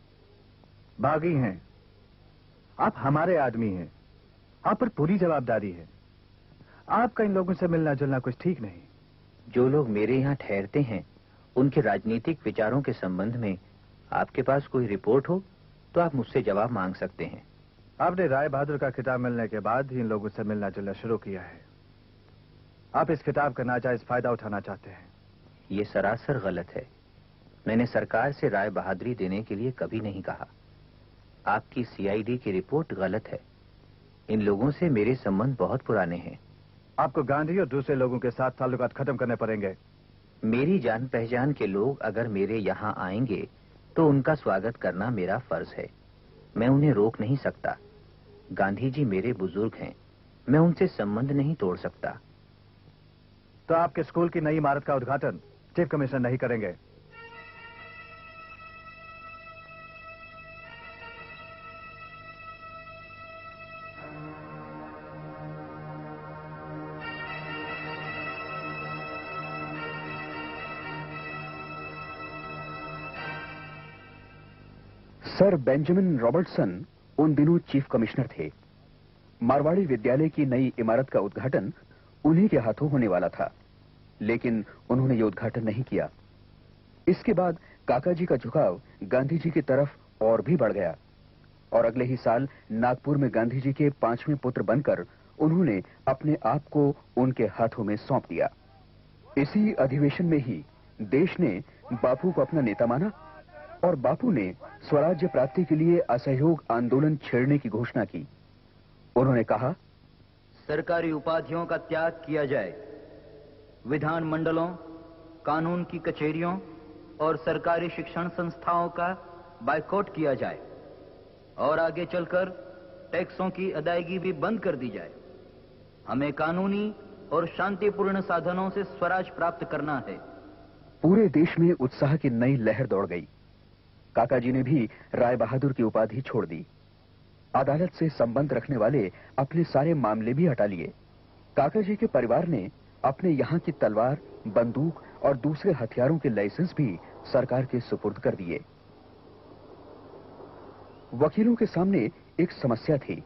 बागी हैं। आप हमारे आदमी हैं, आप पर पूरी जवाबदारी है। आपका इन लोगों से मिलना जुलना कुछ ठीक नहीं। जो लोग मेरे यहाँ ठहरते हैं उनके राजनीतिक विचारों के संबंध में आपके पास कोई रिपोर्ट हो तो आप मुझसे जवाब मांग सकते हैं। आपने राय बहादुर का खिताब मिलने के बाद ही इन लोगों से मिलना जुलना शुरू किया है। आप इस खिताब का नाजायज फायदा उठाना चाहते हैं। ये सरासर गलत है। मैंने सरकार से राय बहादुरी देने के लिए कभी नहीं कहा। आपकी सीआईडी की रिपोर्ट गलत है। इन लोगों से मेरे संबंध बहुत पुराने हैं। आपको गांधी और दूसरे लोगों के साथ ताल्लुकात खत्म करने पड़ेंगे। मेरी जान पहचान के लोग अगर मेरे यहाँ आएंगे तो उनका स्वागत करना मेरा फर्ज है। मैं उन्हें रोक नहीं सकता। गांधी जी मेरे बुजुर्ग हैं, मैं उनसे संबंध नहीं तोड़ सकता। तो आपके स्कूल की नई इमारत का उद्घाटन चीफ कमिश्नर नहीं करेंगे? सर बेंजामिन रॉबर्टसन उन दिनों चीफ कमिश्नर थे। मारवाड़ी विद्यालय की नई इमारत का उद्घाटन उन्हीं के हाथों होने वाला था, लेकिन उन्होंने ये उद्घाटन नहीं किया। इसके बाद काका जी का झुकाव गांधी जी की तरफ और भी बढ़ गया और अगले ही साल नागपुर में गांधी जी के 5वें पुत्र बनकर उन्होंने अपने आप को उनके हाथों में सौंप दिया। इसी अधिवेशन में ही देश ने बापू को अपना नेता माना और बापू ने स्वराज्य प्राप्ति के लिए असहयोग आंदोलन छेड़ने की घोषणा की। उन्होंने कहा, सरकारी उपाधियों का त्याग किया जाए, विधान मंडलों, कानून की कचहरियों और सरकारी शिक्षण संस्थाओं का बायकॉट किया जाए और आगे चलकर टैक्सों की अदायगी भी बंद कर दी जाए। हमें कानूनी और शांतिपूर्ण साधनों से स्वराज प्राप्त करना है। पूरे देश में उत्साह की नई लहर दौड़ गई। काका जी ने भी राय बहादुर की उपाधि छोड़ दी। अदालत से संबंध रखने वाले अपने सारे मामले भी हटा लिए। काका जी के परिवार ने अपने यहाँ की तलवार, बंदूक और दूसरे हथियारों के लाइसेंस भी सरकार के सुपुर्द कर दिए। वकीलों के सामने एक समस्या थी।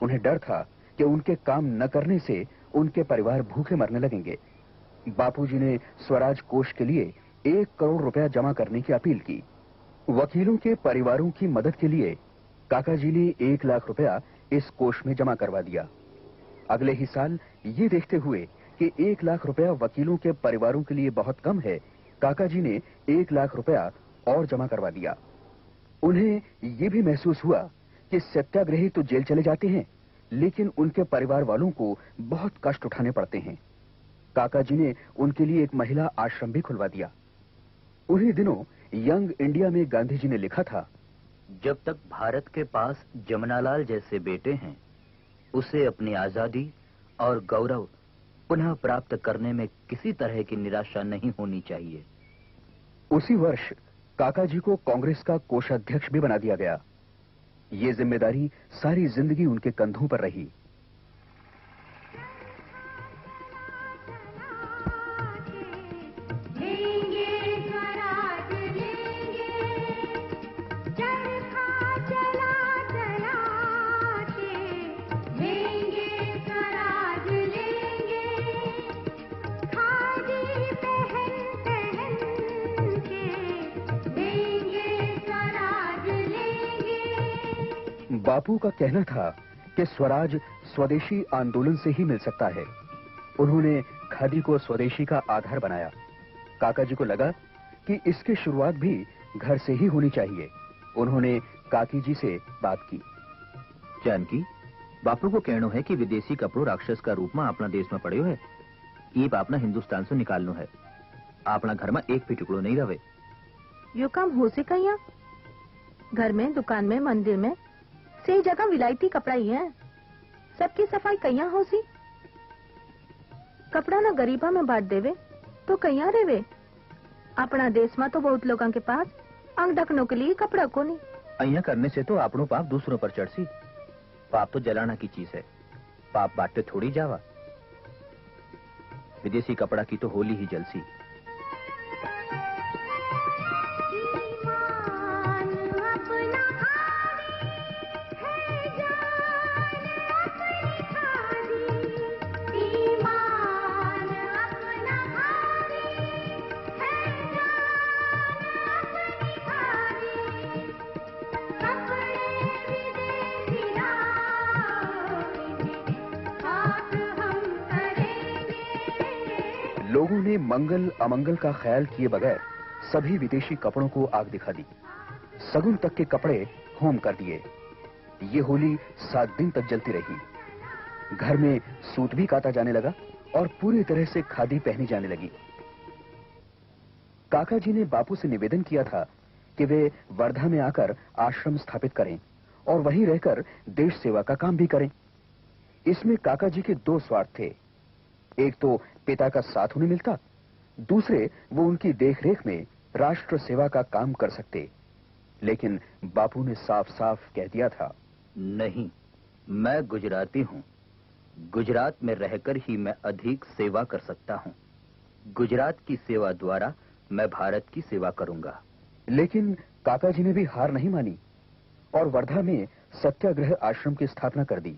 उन्हें डर था कि उनके काम न करने से उनके परिवार भूखे मरने लगेंगे। बापूजी ने स्वराज कोष के लिए 1 करोड़ रुपया जमा करने की अपील की। वकीलों के परिवारों की मदद के लिए काका जी ने 1 लाख रुपया इस कोष में जमा करवा दिया। अगले ही साल ये देखते हुए कि 1 लाख रुपया वकीलों के परिवारों के लिए बहुत कम है, काका जी ने 1 लाख रुपया और जमा करवा दिया। उन्हें ये भी महसूस हुआ कि सत्याग्रही तो जेल चले जाते हैं, लेकिन उनके परिवार वालों को बहुत कष्ट उठाने पड़ते हैं। काका जी ने उनके लिए एक महिला आश्रम भी खुलवा दिया। उन्हीं दिनों यंग इंडिया में गांधी जी ने लिखा था, जब तक भारत के पास जमनालाल जैसे बेटे हैं, उसे अपनी आजादी और गौरव पुनः प्राप्त करने में किसी तरह की निराशा नहीं होनी चाहिए। उसी वर्ष काका जी को कांग्रेस का कोषाध्यक्ष भी बना दिया गया। ये जिम्मेदारी सारी जिंदगी उनके कंधों पर रही। बापू का कहना था कि स्वराज स्वदेशी आंदोलन से ही मिल सकता है। उन्होंने खादी को स्वदेशी का आधार बनाया। काका जी को लगा कि इसकी शुरुआत भी घर से ही होनी चाहिए। उन्होंने काकी जी से बात की। जानकी, बापू को कहना है कि विदेशी कपड़ों राक्षस का रूप में अपना देश में पड़े है। ईप अपना हिंदुस्तान से निकालनो है। अपना घर में एक भी टुकड़ो नहीं रहे। यो काम हो से कहीं घर में, दुकान में, मंदिर में सही जगह विलायती कपड़ा ही है। सबकी सफाई कहीं हो सी। कपड़ा ना गरीबा में बांट देवे तो कहीं रेवे। अपना देश में तो बहुत लोगों के पास अंग ढकने के लिए कपड़ा को नहीं। अहिया करने से तो आपनो पाप दूसरों पर चढ़सी। पाप तो जलाना की चीज है, पाप बांटते थोड़ी जावा। विदेशी कपड़ा की तो होली ही जलसी। लोगों ने मंगल अमंगल का ख्याल किए बगैर सभी विदेशी कपड़ों को आग दिखा दी। सगुन तक के कपड़े होम कर दिए। ये होली 7 दिन तक जलती रही। घर में सूत भी काटा जाने लगा और पूरी तरह से खादी पहनी जाने लगी। काका जी ने बापू से निवेदन किया था कि वे वर्धा में आकर आश्रम स्थापित करें और वहीं रहकर देश सेवा का काम भी करें। इसमें काका जी के 2 स्वार्थ थे। एक तो पिता का साथ उन्हें मिलता, दूसरे वो उनकी देखरेख में राष्ट्र सेवा का काम कर सकते। लेकिन बापू ने साफ साफ कह दिया था, नहीं, मैं गुजराती हूं। गुजरात में रहकर ही मैं अधिक सेवा कर सकता हूं। गुजरात की सेवा द्वारा मैं भारत की सेवा करूंगा। लेकिन काका जी ने भी हार नहीं मानी और वर्धा में सत्याग्रह आश्रम की स्थापना कर दी।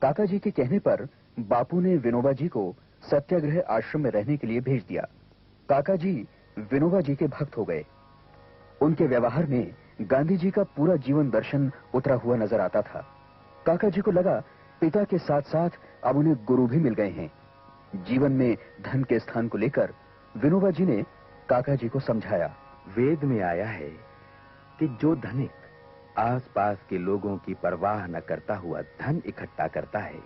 काका जी के कहने पर बापू ने विनोबा जी को सत्याग्रह आश्रम में रहने के लिए भेज दिया। काका जी विनोबा जी के भक्त हो गए। उनके व्यवहार में गांधी जी का पूरा जीवन दर्शन उतरा हुआ नजर आता था। काका जी को लगा पिता के साथ साथ अब उन्हें गुरु भी मिल गए हैं। जीवन में धन के स्थान को लेकर विनोबा जी ने काका जी को समझाया। वेद में आया है कि जो धनिक आसपास के लोगों की परवाह न करता हुआ धन इकट्ठा करता है,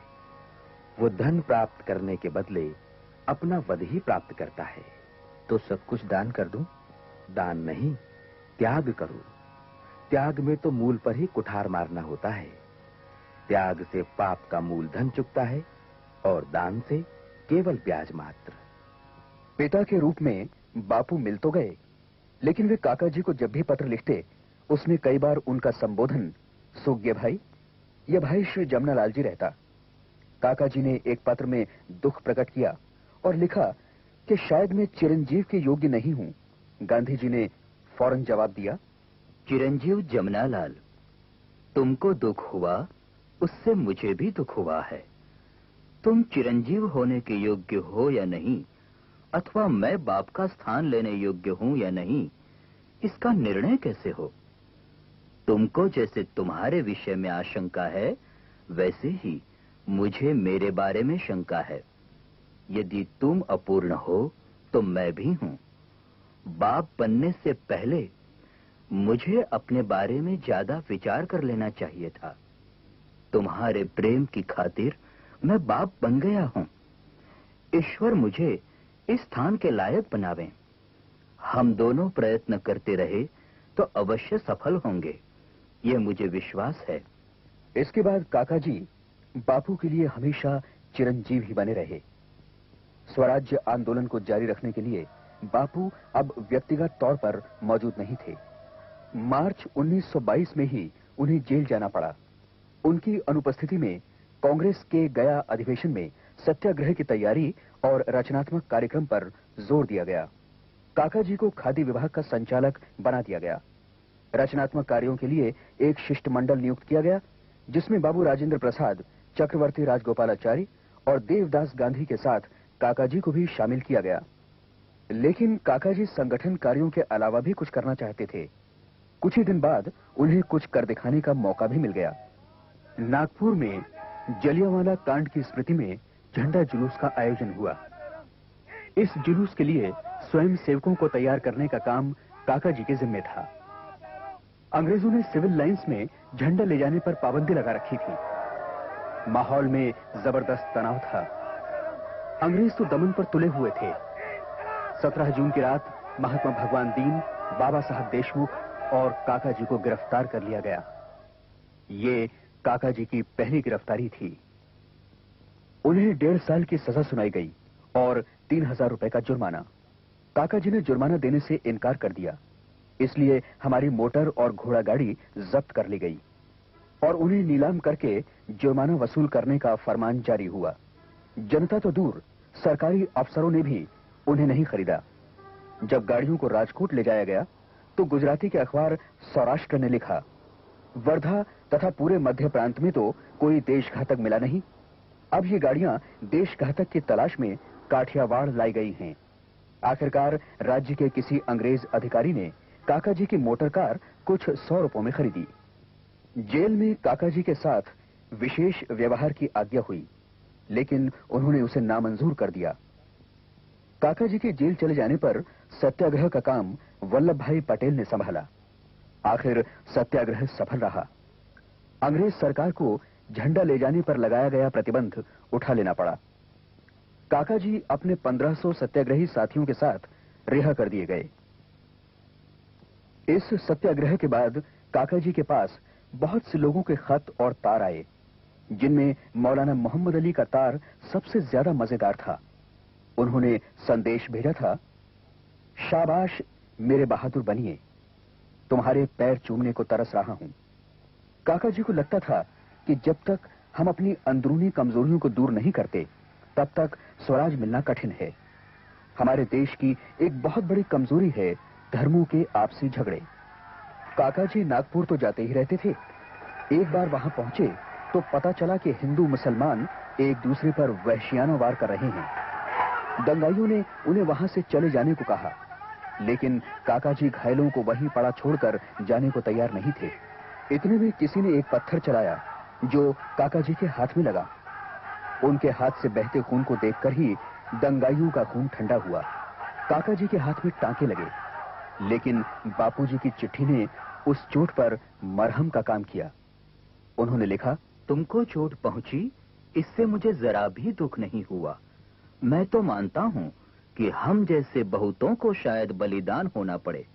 वो धन प्राप्त करने के बदले अपना वध ही प्राप्त करता है। तो सब कुछ दान कर दूं? दान नहीं, त्याग करो। त्याग में तो मूल पर ही कुठार मारना होता है। त्याग से पाप का मूलधन चुकता है और दान से केवल ब्याज मात्र। पिता के रूप में बापू मिल तो गए, लेकिन वे काका जी को जब भी पत्र लिखते उसमें कई बार उनका संबोधन सोग्य भाई या भाई श्री जमनालाल जी रहता। काका जी ने एक पत्र में दुख प्रकट किया और लिखा कि शायद मैं चिरंजीव के योग्य नहीं हूं। गांधी जी ने फौरन जवाब दिया, चिरंजीव जमनालाल, तुमको दुख हुआ उससे मुझे भी दुख हुआ है। तुम चिरंजीव होने के योग्य हो या नहीं, अथवा मैं बाप का स्थान लेने योग्य हूं या नहीं, इसका निर्णय कैसे हो? तुमको जैसे तुम्हारे विषय में आशंका है, वैसे ही मुझे मेरे बारे में शंका है। यदि तुम अपूर्ण हो तो मैं भी हूं। बाप बनने से पहले मुझे अपने बारे में ज्यादा विचार कर लेना चाहिए था। तुम्हारे प्रेम की खातिर मैं बाप बन गया हूं। ईश्वर मुझे इस स्थान के लायक बनावे। हम दोनों प्रयत्न करते रहे तो अवश्य सफल होंगे, ये मुझे विश्वास है। इसके बाद काका जी बापू के लिए हमेशा चिरंजीव ही बने रहे। स्वराज्य आंदोलन को जारी रखने के लिए बापू अब व्यक्तिगत तौर पर मौजूद नहीं थे। मार्च 1922 में ही उन्हें जेल जाना पड़ा। उनकी अनुपस्थिति में कांग्रेस के गया अधिवेशन में सत्याग्रह की तैयारी और रचनात्मक कार्यक्रम पर जोर दिया गया। काका जी को खादी विभाग का संचालक बना दिया गया। रचनात्मक कार्यों के लिए एक शिष्टमंडल नियुक्त किया गया, जिसमें बाबू राजेंद्र प्रसाद, चक्रवर्ती राजगोपालाचारी और देवदास गांधी के साथ काका जी को भी शामिल किया गया। लेकिन काका जी संगठन कार्यों के अलावा भी कुछ करना चाहते थे। कुछ ही दिन बाद उन्हें कुछ कर दिखाने का मौका भी मिल गया। नागपुर में जलियांवाला कांड की स्मृति में झंडा जुलूस का आयोजन हुआ। इस जुलूस के लिए स्वयं सेवकों को तैयार करने का काम काका जी के जिम्मे था। अंग्रेजों ने सिविल लाइंस में झंडा ले जाने पर पाबंदी लगा रखी थी। माहौल में जबरदस्त तनाव था। अंग्रेज तो दमन पर तुले हुए थे। 17 जून की रात महात्मा भगवान दीन, बाबा साहब देशमुख और काका जी को गिरफ्तार कर लिया गया। ये काका जी की पहली गिरफ्तारी थी। उन्हें 1.5 साल की सजा सुनाई गई और 3000 रुपए का जुर्माना। काका जी ने जुर्माना देने से इनकार कर दिया, इसलिए हमारी मोटर और घोड़ा गाड़ी जब्त कर ली गई और उन्हें नीलाम करके जुर्माना वसूल करने का फरमान जारी हुआ। जनता तो दूर, सरकारी अफसरों ने भी उन्हें नहीं खरीदा। जब गाड़ियों को राजकोट ले जाया गया तो गुजराती के अखबार सौराष्ट्र ने लिखा, वर्धा तथा पूरे मध्य प्रांत में तो कोई देशघातक मिला नहीं। अब ये गाड़ियां देशघातक की तलाश में काठियावाड़ लाई गई हैं। आखिरकार राज्य के किसी अंग्रेज अधिकारी ने काका जी की मोटर कार कुछ 100 रुपयों में खरीदी। जेल में काका जी के साथ विशेष व्यवहार की आज्ञा हुई, लेकिन उन्होंने उसे नामंजूर कर दिया। काका जी के जेल चले जाने पर सत्याग्रह का काम वल्लभ भाई पटेल ने संभाला। आखिर सत्याग्रह सफल रहा। अंग्रेज सरकार को झंडा ले जाने पर लगाया गया प्रतिबंध उठा लेना पड़ा। काका जी अपने 1500 सत्याग्रही साथियों के साथ रिहा कर दिए गए। इस सत्याग्रह के बाद काका जी के पास बहुत से लोगों के खत और तार आए, जिनमें मौलाना मोहम्मद अली का तार सबसे ज्यादा मजेदार था। उन्होंने संदेश भेजा था, शाबाश मेरे बहादुर बनिए, तुम्हारे पैर चूमने को तरस रहा हूं। काका जी को लगता था कि जब तक हम अपनी अंदरूनी कमजोरियों को दूर नहीं करते, तब तक स्वराज मिलना कठिन है। हमारे देश की एक बहुत बड़ी कमजोरी है धर्मों के आपसी झगड़े। काका जी नागपुर तो जाते ही रहते थे। एक बार वहां पहुंचे तो पता चला कि हिंदू मुसलमान एक दूसरे पर वहशियाना वार कर रहे हैं। दंगाइयों ने उन्हें वहां से चले जाने को कहा, लेकिन काका जी घायलों को वहीं पड़ा छोड़कर जाने को तैयार नहीं थे। इतने में किसी ने एक पत्थर चलाया जो काका जी के हाथ में लगा। उनके हाथ से बहते खून को देखकर ही दंगाइयों का खून ठंडा हुआ। काका जी के हाथ में टांके लगे, लेकिन बापूजी की चिट्ठी ने उस चोट पर मरहम का काम किया। उन्होंने लिखा, तुमको चोट पहुंची, इससे मुझे जरा भी दुख नहीं हुआ। मैं तो मानता हूं कि हम जैसे बहुतों को शायद बलिदान होना पड़े।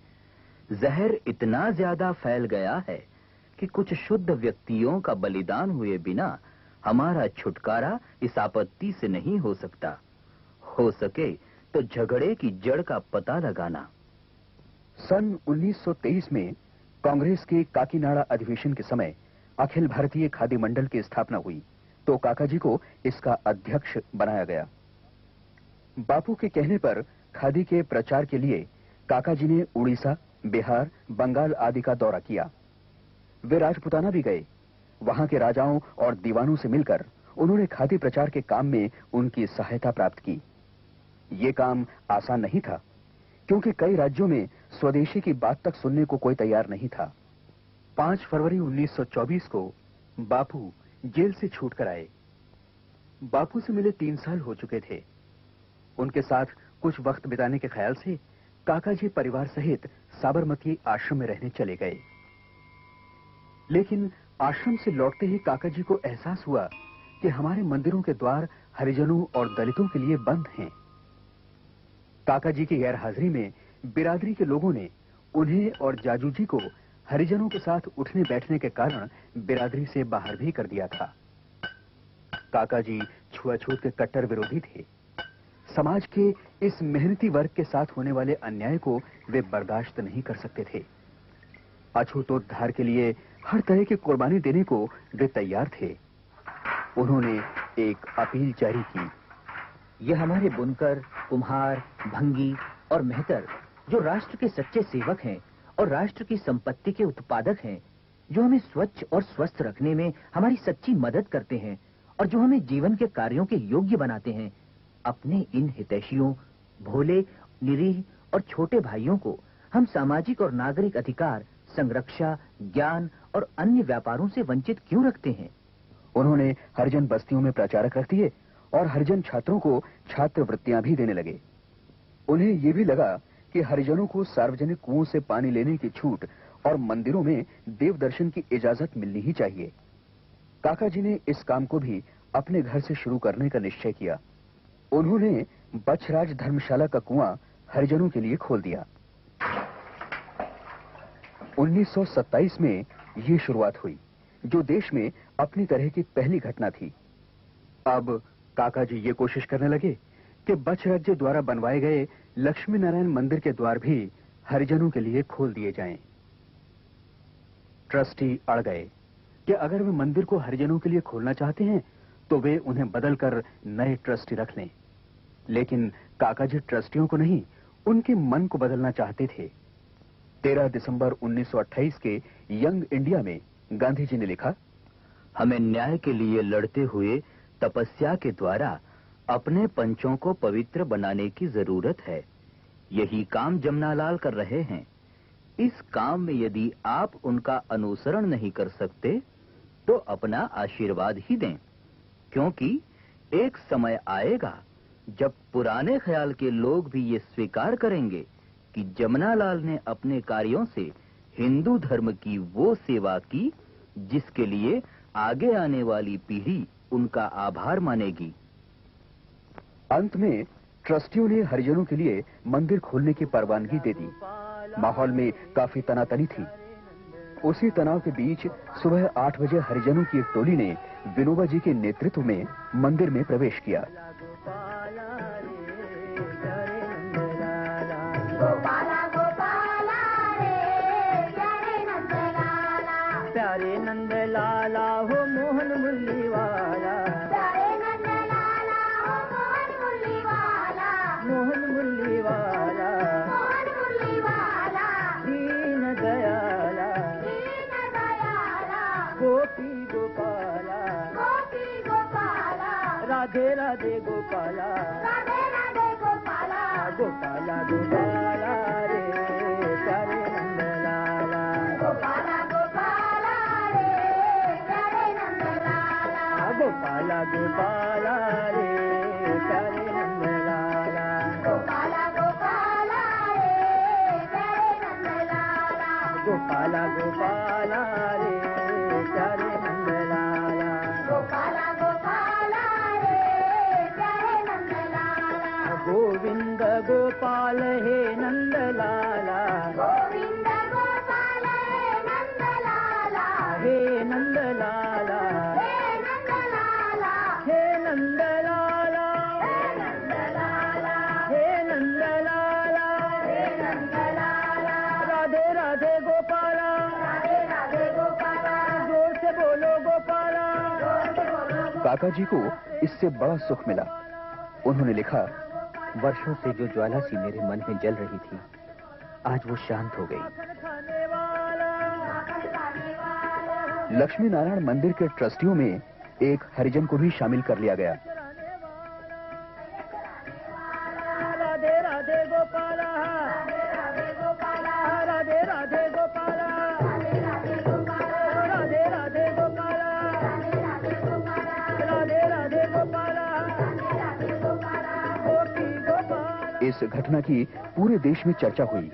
जहर इतना ज्यादा फैल गया है कि कुछ शुद्ध व्यक्तियों का बलिदान हुए बिना हमारा छुटकारा इस आपत्ति से नहीं हो सकता। हो सके तो झगड़े की जड़ का पता लगाना। सन 1923 में कांग्रेस के काकीनाडा अधिवेशन के समय अखिल भारतीय खादी मंडल की स्थापना हुई तो काका जी को इसका अध्यक्ष बनाया गया। बापू के कहने पर खादी के प्रचार के लिए काका जी ने उड़ीसा, बिहार, बंगाल आदि का दौरा किया। वे राजपुताना भी गए। वहां के राजाओं और दीवानों से मिलकर उन्होंने खादी प्रचार के काम में उनकी सहायता प्राप्त की। ये काम आसान नहीं था, क्योंकि कई राज्यों में स्वदेशी की बात तक सुनने को कोई तैयार नहीं था। 5 फरवरी 1924 को बापू जेल से छूटकर आए। बापू से मिले 3 साल हो चुके थे। उनके साथ कुछ वक्त बिताने के ख्याल से काका जी परिवार सहित साबरमती आश्रम में रहने चले गए। लेकिन आश्रम से लौटते ही काका जी को एहसास हुआ कि हमारे मंदिरों के द्वार हरिजनों और दलितों के लिए बंद हैं। काका जी की गैरहाजिरी में बिरादरी के लोगों ने उन्हें और जाजू जी को हरिजनों के साथ उठने बैठने के कारण बिरादरी से बाहर भी कर दिया था। काका जी छुआछूत के कट्टर विरोधी थे। समाज के इस मेहनती वर्ग के साथ होने वाले अन्याय को वे बर्दाश्त नहीं कर सकते थे। अछूतोद्धार के लिए हर तरह की कुर्बानी देने को वे तैयार थे। उन्होंने एक अपील जारी की। यह हमारे बुनकर, कुम्हार, भंगी और मेहतर जो राष्ट्र के सच्चे सेवक हैं और राष्ट्र की संपत्ति के उत्पादक हैं, जो हमें स्वच्छ और स्वस्थ रखने में हमारी सच्ची मदद करते हैं और जो हमें जीवन के कार्यों के योग्य बनाते हैं, अपने इन हितैषियों, भोले, निरीह और छोटे भाइयों को हम सामाजिक और नागरिक अधिकार, संरक्षा, ज्ञान और अन्य व्यापारों से वंचित क्यों रखते हैं? उन्होंने हरिजन बस्तियों में प्रचारक रख दिए और हरिजन छात्रों को छात्रवृत्तियां भी देने लगे। उन्हें यह भी लगा कि हरिजनों को सार्वजनिक कुओं से पानी लेने की छूट और मंदिरों में देव दर्शन की इजाजत मिलनी ही चाहिए। काका जी ने इस काम को भी अपने घर से शुरू करने का निश्चय किया। उन्होंने बछराज धर्मशाला का कुआं हरिजनों के लिए खोल दिया। 1927 में ये शुरुआत हुई, जो देश में अपनी तरह की पहली घटना थी। अब काका जी ये कोशिश करने लगे कि बछराज्य द्वारा बनवाए गए लक्ष्मी नारायण मंदिर के द्वार भी हरिजनों के लिए खोल दिए जाएं। ट्रस्टी अड़ गए कि अगर वे मंदिर को हरिजनों के लिए खोलना चाहते हैं तो वे उन्हें बदलकर नए ट्रस्टी रख लें। लेकिन काका जी ट्रस्टियों को नहीं, उनके मन को बदलना चाहते थे। 13 दिसंबर 1928 के यंग इंडिया में गांधी जी ने लिखा, हमें न्याय के लिए लड़ते हुए तपस्या के द्वारा अपने पंचों को पवित्र बनाने की जरूरत है। यही काम जमनालाल कर रहे हैं। इस काम में यदि आप उनका अनुसरण नहीं कर सकते तो अपना आशीर्वाद ही दें, क्योंकि एक समय आएगा जब पुराने ख्याल के लोग भी ये स्वीकार करेंगे कि जमनालाल ने अपने कार्यों से हिंदू धर्म की वो सेवा की जिसके लिए आगे आने वाली पीढ़ी उनका आभार मानेगी। अंत में ट्रस्टियों ने हरिजनों के लिए मंदिर खोलने की परवानगी दे दी। माहौल में काफी तनातनी थी। उसी तनाव के बीच सुबह 8 बजे हरिजनों की एक टोली ने विनोबा जी के नेतृत्व में मंदिर में प्रवेश किया। प्यारे नंद लाला हो मोहन मुरली वाला, प्यारे नंद लाला हो मोहन मुरली वाला, मोहन मुरली वाला, मोहन मुरली वाला, दीन दयाला, दीन दयाला, गोपी गोपाला, गोपी गोपाला, राधे राधे गोपाला, राधे राधे गोपाला, गोपाला गोपाला रे प्यारे नंद लाला, गोपाला गोपाला गोपाला रे प्यारे नंद लाला, गोपाला गोपाला रे प्यारे नंद लाला, गोपाला गोपाला रे प्यारे नंद लाला, गोपाला गोपाला रे प्यारे नंद लाला, गोविंद गोपाल हे नंद लाला, गोविंद गोपाल हे नंद लाला, हे नंद लाला, काका जी को इससे बड़ा सुख मिला। उन्होंने लिखा, वर्षों से जो ज्वाला सी मेरे मन में जल रही थी, आज वो शांत हो गई। लक्ष्मी नारायण मंदिर के ट्रस्टियों में एक हरिजन को भी शामिल कर लिया गया। राधे राधे गोपाला, राधे गोपाला, राधे राधे गोपाला, राधे राधे गोपाला, राधे राधे गोपाला, राधे राधे गोपाला, राधे गोपाला, गोपी गोपाला। इस घटना की पूरे देश में चर्चा हुई।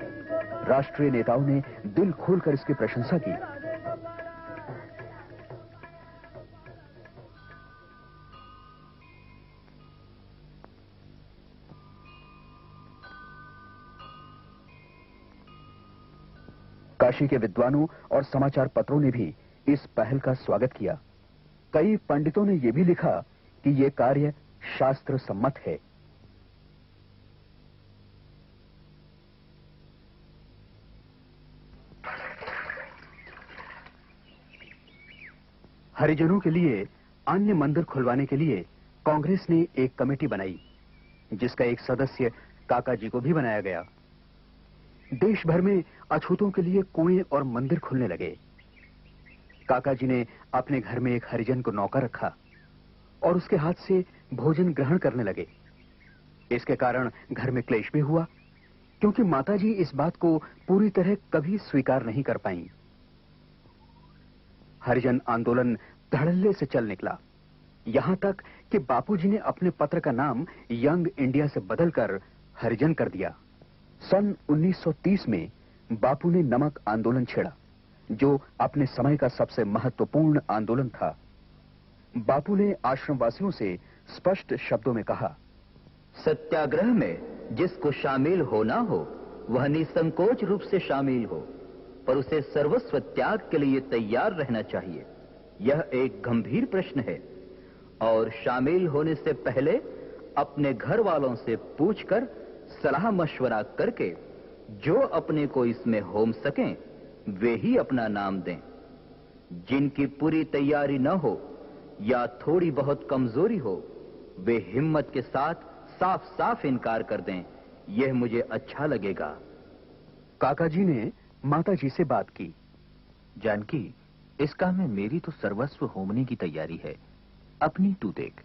राष्ट्रीय नेताओं ने दिल खोलकर इसकी प्रशंसा की। काशी के विद्वानों और समाचार पत्रों ने भी इस पहल का स्वागत किया। कई पंडितों ने यह भी लिखा कि यह कार्य शास्त्र सम्मत है। हरिजनों के लिए अन्य मंदिर खुलवाने के लिए कांग्रेस ने एक कमेटी बनाई, जिसका एक सदस्य काका जी को भी बनाया गया। देश भर में अछूतों के लिए कुएं और मंदिर खुलने लगे। काका जी ने अपने घर में एक हरिजन को नौकर रखा और उसके हाथ से भोजन ग्रहण करने लगे। इसके कारण घर में क्लेश भी हुआ, क्योंकि माताजी इस बात को पूरी तरह कभी स्वीकार नहीं कर पाईं। हरिजन आंदोलन धड़ल्ले से चल निकला, यहां तक कि बापूजी ने अपने पत्र का नाम यंग इंडिया से बदलकर हरिजन कर दिया। सन 1930 में बापू ने नमक आंदोलन छेड़ा, जो अपने समय का सबसे महत्वपूर्ण आंदोलन था। बापू ने आश्रमवासियों से स्पष्ट शब्दों में कहा, सत्याग्रह में जिसको शामिल होना हो वह निसंकोच रूप से शामिल हो, पर उसे सर्वस्व त्याग के लिए तैयार रहना चाहिए। यह एक गंभीर प्रश्न है और शामिल होने से पहले अपने घर वालों से पूछकर सलाह मशवरा करके जो अपने को इसमें होम सकें वे ही अपना नाम दें। जिनकी पूरी तैयारी न हो या थोड़ी बहुत कमजोरी हो वे हिम्मत के साथ साफ साफ इनकार कर दें। यह मुझे अच्छा लगेगा। काका जी ने माता जी से बात की। जानकी, इस काम में मेरी तो सर्वस्व होमने की तैयारी है, अपनी तू देख।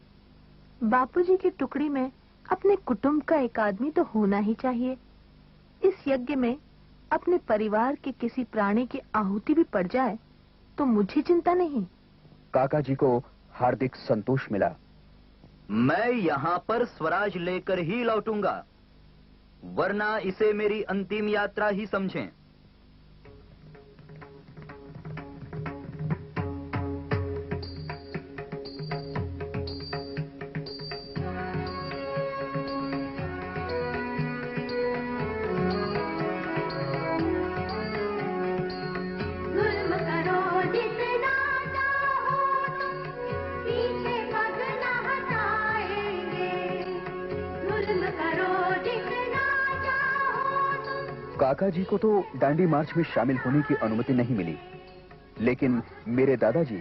बापूजी की टुकड़ी में अपने कुटुंब का एक आदमी तो होना ही चाहिए। इस यज्ञ में अपने परिवार के किसी प्राणी की आहुति भी पड़ जाए तो मुझे चिंता नहीं। काका जी को हार्दिक संतोष मिला। मैं यहां पर स्वराज लेकर ही लौटूंगा, वरना इसे मेरी अंतिम यात्रा ही समझें। काका जी को तो डांडी मार्च में शामिल होने की अनुमति नहीं मिली, लेकिन मेरे दादाजी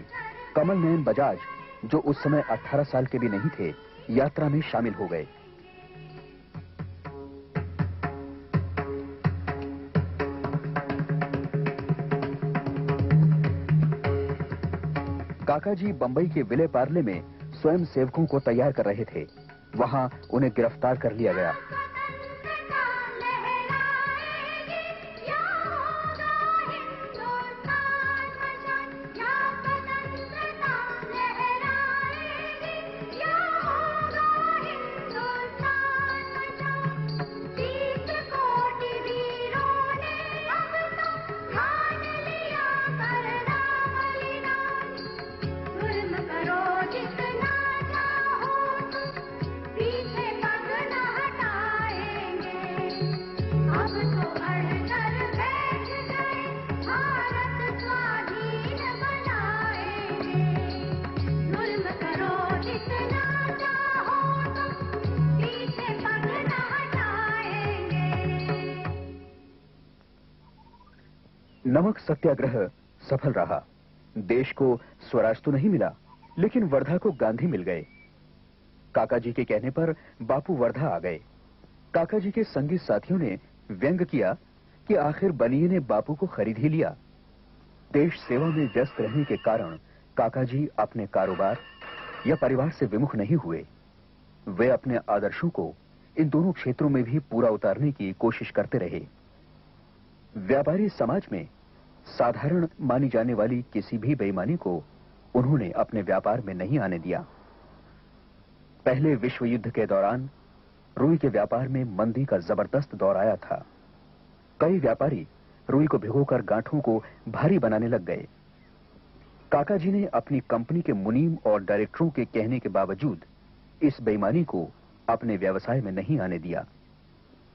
कमल नयन बजाज, जो उस समय 18 साल के भी नहीं थे, यात्रा में शामिल हो गए। काका जी बंबई के विले पार्ले में स्वयं सेवकों को तैयार कर रहे थे। वहां उन्हें गिरफ्तार कर लिया गया। नमक सत्याग्रह सफल रहा। देश को स्वराज तो नहीं मिला, लेकिन वर्धा को गांधी मिल गए। काका जी के कहने पर बापू वर्धा आ गए। काका जी के संगी साथियों ने व्यंग किया कि आखिर बनिए ने बापू को खरीद ही लिया। देश सेवा में व्यस्त रहने के कारण काका जी अपने कारोबार या परिवार से विमुख नहीं हुए। वे अपने आदर्शों को इन दोनों क्षेत्रों में भी पूरा उतारने की कोशिश करते रहे। व्यापारी समाज में साधारण मानी जाने वाली किसी भी बेईमानी को उन्होंने अपने व्यापार में नहीं आने दिया। पहले विश्व युद्ध के दौरान रुई के व्यापार में मंदी का जबरदस्त दौर आया था। कई व्यापारी रुई को भिगोकर गांठों को भारी बनाने लग गए। काका जी ने अपनी कंपनी के मुनीम और डायरेक्टरों के कहने के बावजूद इस बेईमानी को अपने व्यवसाय में नहीं आने दिया।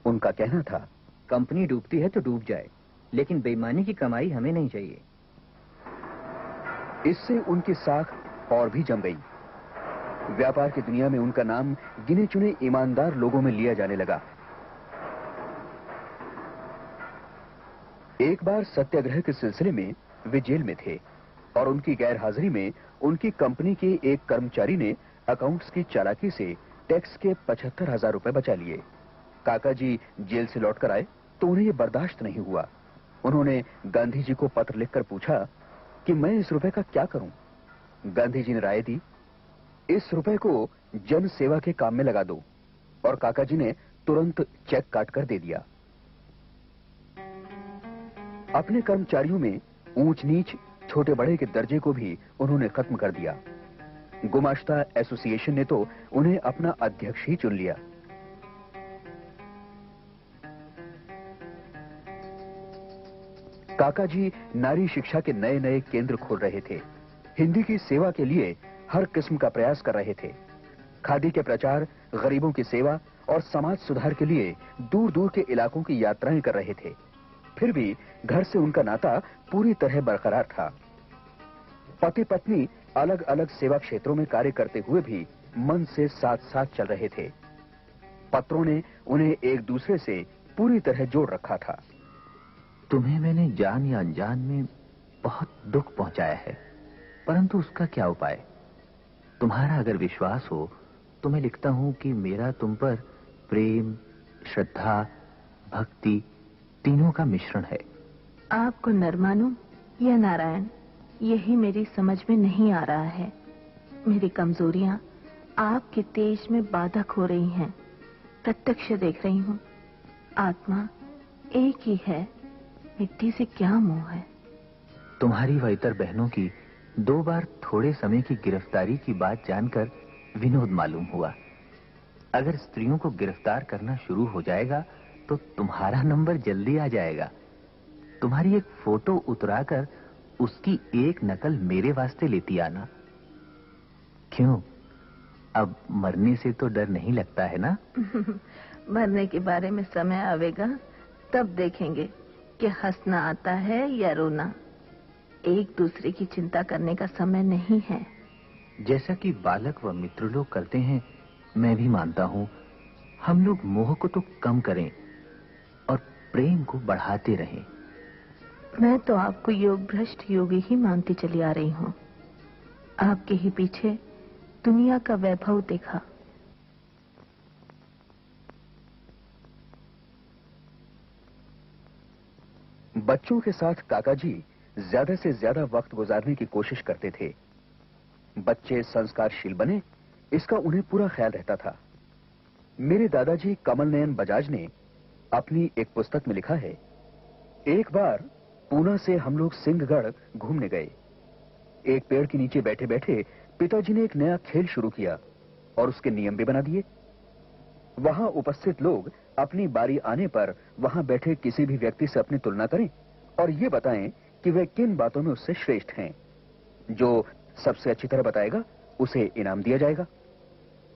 उनका कहना था, कंपनी डूबती है तो डूब जाए, लेकिन बेईमानी की कमाई हमें नहीं चाहिए। इससे उनकी साख और भी जम गई। व्यापार की दुनिया में उनका नाम गिने चुने ईमानदार लोगों में लिया जाने लगा। एक बार सत्याग्रह के सिलसिले में वे जेल में थे और उनकी गैर हाजिरी में उनकी कंपनी के एक कर्मचारी ने अकाउंट्स की चालाकी से टैक्स के 75,000 रुपए बचा लिए। काका जी जेल से लौटकर आए तो उन्हें यह बर्दाश्त नहीं हुआ। उन्होंने गांधी जी को पत्र लिखकर पूछा कि मैं इस रुपए का क्या करूं। गांधी जी ने राय दी, इस रुपए को जन सेवा के काम में लगा दो, और काका जी ने तुरंत चेक काटकर दे दिया। अपने कर्मचारियों में ऊंच नीच, छोटे बड़े के दर्जे को भी उन्होंने खत्म कर दिया। गुमाश्ता एसोसिएशन ने तो उन्हें अपना अध्यक्ष ही चुन लिया। काका जी नारी शिक्षा के नए नए केंद्र खोल रहे थे। हिंदी की सेवा के लिए हर किस्म का प्रयास कर रहे थे। खादी के प्रचार, गरीबों की सेवा और समाज सुधार के लिए दूर दूर के इलाकों की यात्राएं कर रहे थे। फिर भी घर से उनका नाता पूरी तरह बरकरार था। पति पत्नी अलग अलग सेवा क्षेत्रों में कार्य करते हुए भी मन से साथ साथ चल रहे थे। पत्रों ने उन्हें एक दूसरे से पूरी तरह जोड़ रखा था। तुम्हें मैंने जान या अनजान में बहुत दुख पहुंचाया है, परंतु उसका क्या उपाय। तुम्हारा अगर विश्वास हो तो मैं लिखता हूं कि मेरा तुम पर प्रेम, श्रद्धा, भक्ति तीनों का मिश्रण है। आपको नर मानूं या नारायण, यही मेरी समझ में नहीं आ रहा है। मेरी कमजोरियां आपके तेज में बाधक हो रही हैं। प्रत्यक्ष देख रही हूं, आत्मा एक ही है, मिट्टी से क्या मोह है। तुम्हारी व इतर बहनों की 2 बार थोड़े समय की गिरफ्तारी की बात जानकर विनोद मालूम हुआ। अगर स्त्रियों को गिरफ्तार करना शुरू हो जाएगा तो तुम्हारा नंबर जल्दी आ जाएगा। तुम्हारी एक फोटो उतराकर उसकी एक नकल मेरे वास्ते लेती आना। क्यों, अब मरने से तो डर नहीं लगता है ना? मरने के बारे में समय आवेगा तब देखेंगे कि हंसना आता है या रोना। एक दूसरे की चिंता करने का समय नहीं है। जैसा कि बालक व मित्र लोग करते हैं, मैं भी मानता हूं हम लोग मोह को तो कम करें और प्रेम को बढ़ाते रहें। मैं तो आपको योग भ्रष्ट योगी ही मानती चली आ रही हूँ। आपके ही पीछे दुनिया का वैभव देखा। बच्चों के साथ काका जी ज्यादा से ज्यादा वक्त गुजारने की कोशिश करते थे। बच्चे संस्कारशील बने, इसका उन्हें पूरा ख्याल रहता था। मेरे दादाजी कमल नयन बजाज ने अपनी एक पुस्तक में लिखा है, एक बार पूना से हम लोग सिंहगढ़ घूमने गए। एक पेड़ के नीचे बैठे बैठे पिताजी ने एक नया खेल शुरू किया और उसके नियम भी बना दिए। वहां उपस्थित लोग अपनी बारी आने पर वहां बैठे किसी भी व्यक्ति से अपनी तुलना करें और ये बताएं कि वे किन बातों में उससे श्रेष्ठ हैं। जो सबसे अच्छी तरह बताएगा उसे इनाम दिया जाएगा।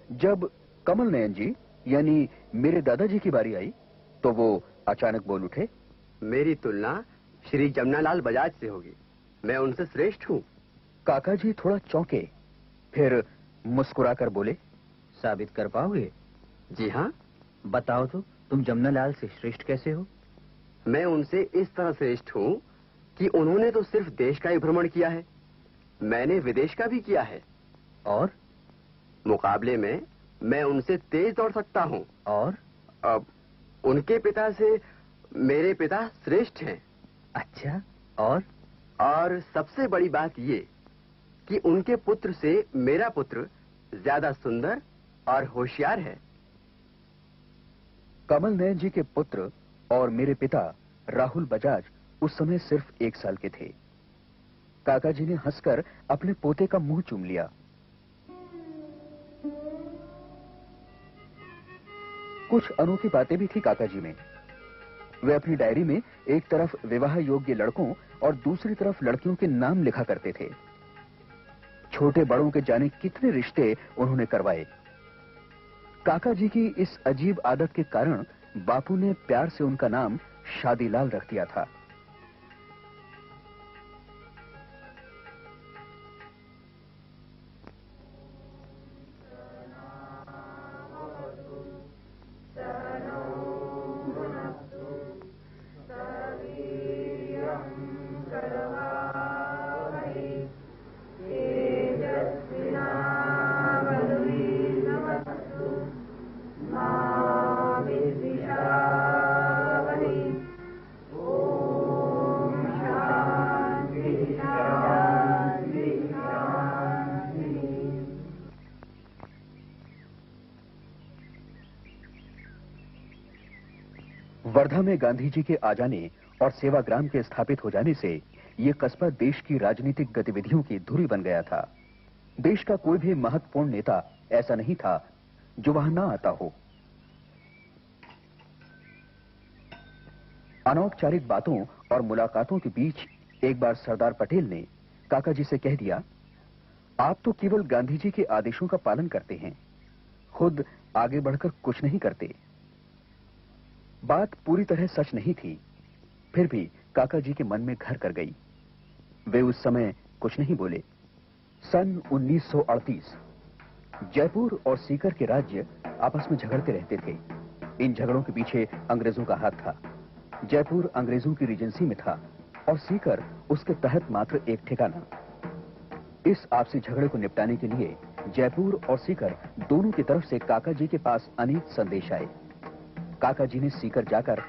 जब कमल नयन जी यानी मेरे दादाजी की बारी आई तो वो अचानक बोल उठे, मेरी तुलना श्री जमनालाल बजाज से होगी, मैं उनसे श्रेष्ठ हूँ। काका जी थोड़ा चौंके, फिर मुस्कुराकर बोले, साबित कर पाओगे? जी हाँ। बताओ तो, तुम जमनालाल से श्रेष्ठ कैसे हो? मैं उनसे इस तरह श्रेष्ठ हूँ कि उन्होंने तो सिर्फ देश का ही भ्रमण किया है, मैंने विदेश का भी किया है। और मुकाबले में मैं उनसे तेज दौड़ सकता हूँ। और अब उनके पिता से मेरे पिता श्रेष्ठ हैं। अच्छा, और सबसे बड़ी बात ये कि उनके पुत्र से मेरा पुत्र ज्यादा सुंदर और होशियार है। कमल नयन जी के पुत्र और मेरे पिता राहुल बजाज उस समय सिर्फ 1 साल के थे। काका जी ने हंसकर अपने पोते का मुंह चूम लिया। कुछ अनोखी बातें भी थी काका जी में। वे अपनी डायरी में एक तरफ विवाह योग्य लड़कों और दूसरी तरफ लड़कियों के नाम लिखा करते थे। छोटे बड़ों के जाने कितने रिश्ते उन्होंने करवाए। काका जी की इस अजीब आदत के कारण बापू ने प्यार से उनका नाम शादीलाल रख दिया था। वर्धा में गांधी जी के आ जाने और सेवाग्राम के स्थापित हो जाने से ये कस्बा देश की राजनीतिक गतिविधियों की धुरी बन गया था। देश का कोई भी महत्वपूर्ण नेता ऐसा नहीं था जो वहां ना आता हो। अनौपचारिक बातों और मुलाकातों के बीच एक बार सरदार पटेल ने काका जी से कह दिया, आप तो केवल गांधी जी के आदेशों का पालन करते हैं, खुद आगे बढ़कर कुछ नहीं करते। बात पूरी तरह सच नहीं थी, फिर भी काका जी के मन में घर कर गई। वे उस समय कुछ नहीं बोले। सन 1938 जयपुर और सीकर के राज्य आपस में झगड़ते रहते थे। इन झगड़ों के पीछे अंग्रेजों का हाथ था। जयपुर अंग्रेजों की रीजेंसी में था और सीकर उसके तहत मात्र एक ठिकाना। इस आपसी झगड़े को निपटाने के लिए जयपुर और सीकर दोनों की तरफ से काका जी के पास अनेक संदेश आए। काका जी ने सीकर जाकर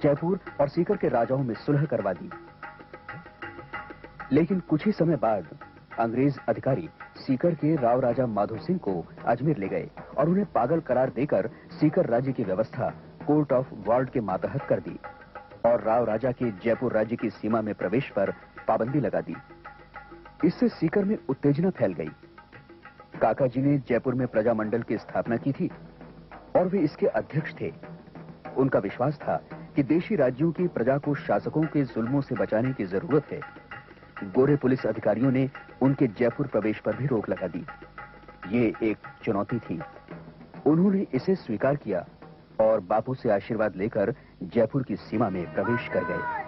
जयपुर और सीकर के राजाओं में सुलह करवा दी। लेकिन कुछ ही समय बाद अंग्रेज अधिकारी सीकर के राव राजा माधो सिंह को अजमेर ले गए और उन्हें पागल करार देकर सीकर राज्य की व्यवस्था कोर्ट ऑफ वार्ड के मातहत कर दी और राव राजा के जयपुर राज्य की सीमा में प्रवेश पर पाबंदी लगा दी। इससे सीकर में उत्तेजना फैल गई। काका जी ने जयपुर में प्रजा मंडल की स्थापना की थी और वे इसके अध्यक्ष थे। उनका विश्वास था कि देशी राज्यों की प्रजा को शासकों के जुल्मों से बचाने की जरूरत है। गोरे पुलिस अधिकारियों ने उनके जयपुर प्रवेश पर भी रोक लगा दी। ये एक चुनौती थी। उन्होंने इसे स्वीकार किया और बापू से आशीर्वाद लेकर जयपुर की सीमा में प्रवेश कर गए।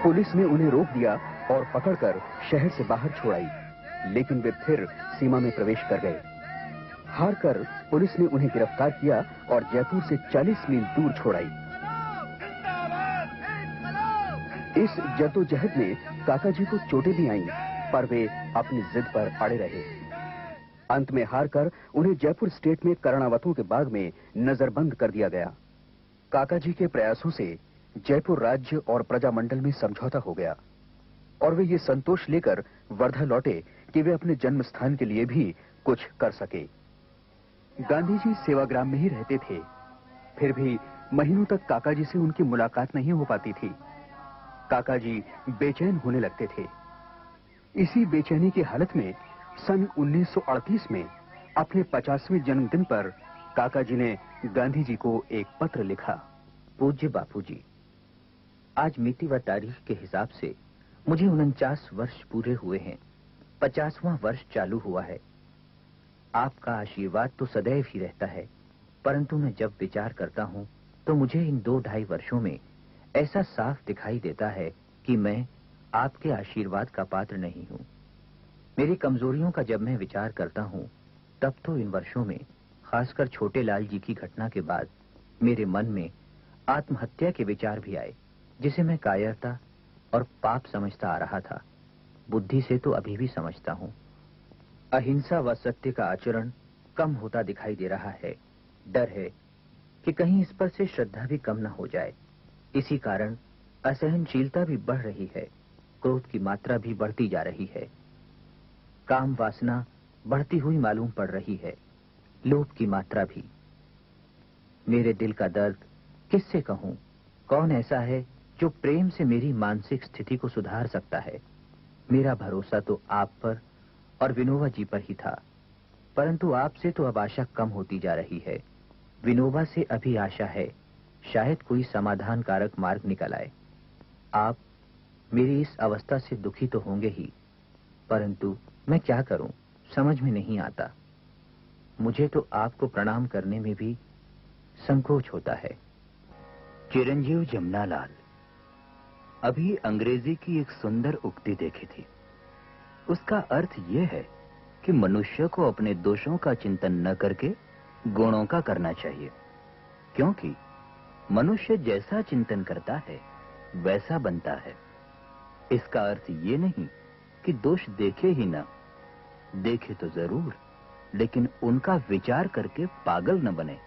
पुलिस ने उन्हें रोक दिया और पकड़कर शहर से बाहर छोड़ाई, लेकिन वे फिर सीमा में प्रवेश कर गए। हारकर पुलिस ने उन्हें गिरफ्तार किया और जयपुर से 40 मील दूर छोड़ाई। इस जद्दोजहद में काका जी को चोटें भी आईं, पर वे अपनी जिद पर अड़े रहे। अंत में हारकर उन्हें जयपुर स्टेट में कर्णावतों के बाग में नजरबंद कर दिया गया। काका जी के प्रयासों से जयपुर राज्य और प्रजामंडल में समझौता हो गया और वे ये संतोष लेकर वर्धा लौटे कि वे अपने जन्म स्थान के लिए भी कुछ कर सके। गांधी जी सेवाग्राम में ही रहते थे, फिर भी महीनों तक काका जी से उनकी मुलाकात नहीं हो पाती थी। काका जी बेचैन होने लगते थे। इसी बेचैनी की हालत में सन 1938 में अपने 50वें जन्मदिन पर काका जी ने गांधी जी को एक पत्र लिखा। पूज्य बापूजी, आज मिति व तारीख के हिसाब से मुझे 49 वर्ष पूरे हुए हैं। 50वां वर्ष चालू हुआ है। आपका आशीर्वाद तो सदैव ही रहता है, परंतु मैं जब विचार करता हूं तो मुझे इन 2-2.5 वर्षों में ऐसा साफ दिखाई देता है कि मैं आपके आशीर्वाद का पात्र नहीं हूं। मेरी कमजोरियों का जब मैं विचार करता हूं तब तो इन वर्षों में, खासकर छोटे लाल जी की घटना के बाद, मेरे मन में आत्महत्या के विचार भी आए, जिसे मैं कायरता और पाप समझता आ रहा था। बुद्धि से तो अभी भी समझता हूं। अहिंसा व सत्य का आचरण कम होता दिखाई दे रहा है। डर है कि कहीं इस पर से श्रद्धा भी कम न हो जाए। इसी कारण असहनशीलता भी बढ़ रही है, क्रोध की मात्रा भी बढ़ती जा रही है, काम वासना बढ़ती हुई मालूम पड़ रही है, लोभ की मात्रा भी। मेरे दिल का दर्द किससे कहूं? कौन ऐसा है जो प्रेम से मेरी मानसिक स्थिति को सुधार सकता है? मेरा भरोसा तो आप पर और विनोबा जी पर ही था, परंतु आपसे तो अब आशा कम होती जा रही है। विनोबा से अभी आशा है, शायद कोई समाधान कारक मार्ग निकल आए। आप मेरी इस अवस्था से दुखी तो होंगे ही, परंतु मैं क्या करूं समझ में नहीं आता। मुझे तो आपको प्रणाम करने में भी संकोच होता है। चिरंजीव जमनालाल, अभी अंग्रेजी की एक सुंदर उक्ति देखी थी। उसका अर्थ यह है कि मनुष्य को अपने दोषों का चिंतन न करके गुणों का करना चाहिए, क्योंकि मनुष्य जैसा चिंतन करता है वैसा बनता है। इसका अर्थ ये नहीं कि दोष देखे ही ना, देखे तो जरूर, लेकिन उनका विचार करके पागल न बने।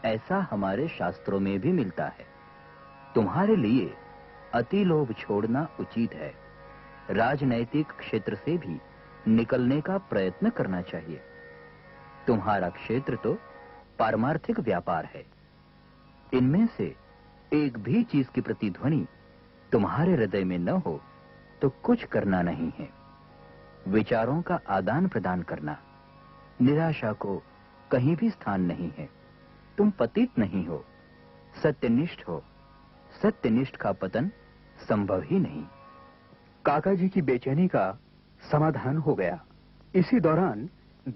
ऐसा हमारे शास्त्रों में भी मिलता है। तुम्हारे लिए अति लोभ छोड़ना उचित है। राजनैतिक क्षेत्र से भी निकलने का प्रयत्न करना चाहिए। तुम्हारा क्षेत्र तो पारमार्थिक व्यापार है। इनमें से एक भी चीज की प्रतिध्वनि तुम्हारे हृदय में न हो तो कुछ करना नहीं है। विचारों का आदान प्रदान करना, निराशा को कहीं भी स्थान नहीं है। तुम पतित नहीं हो, सत्यनिष्ठ हो। सत्यनिष्ठ का पतन संभव ही नहीं। काका जी की बेचैनी का समाधान हो गया। इसी दौरान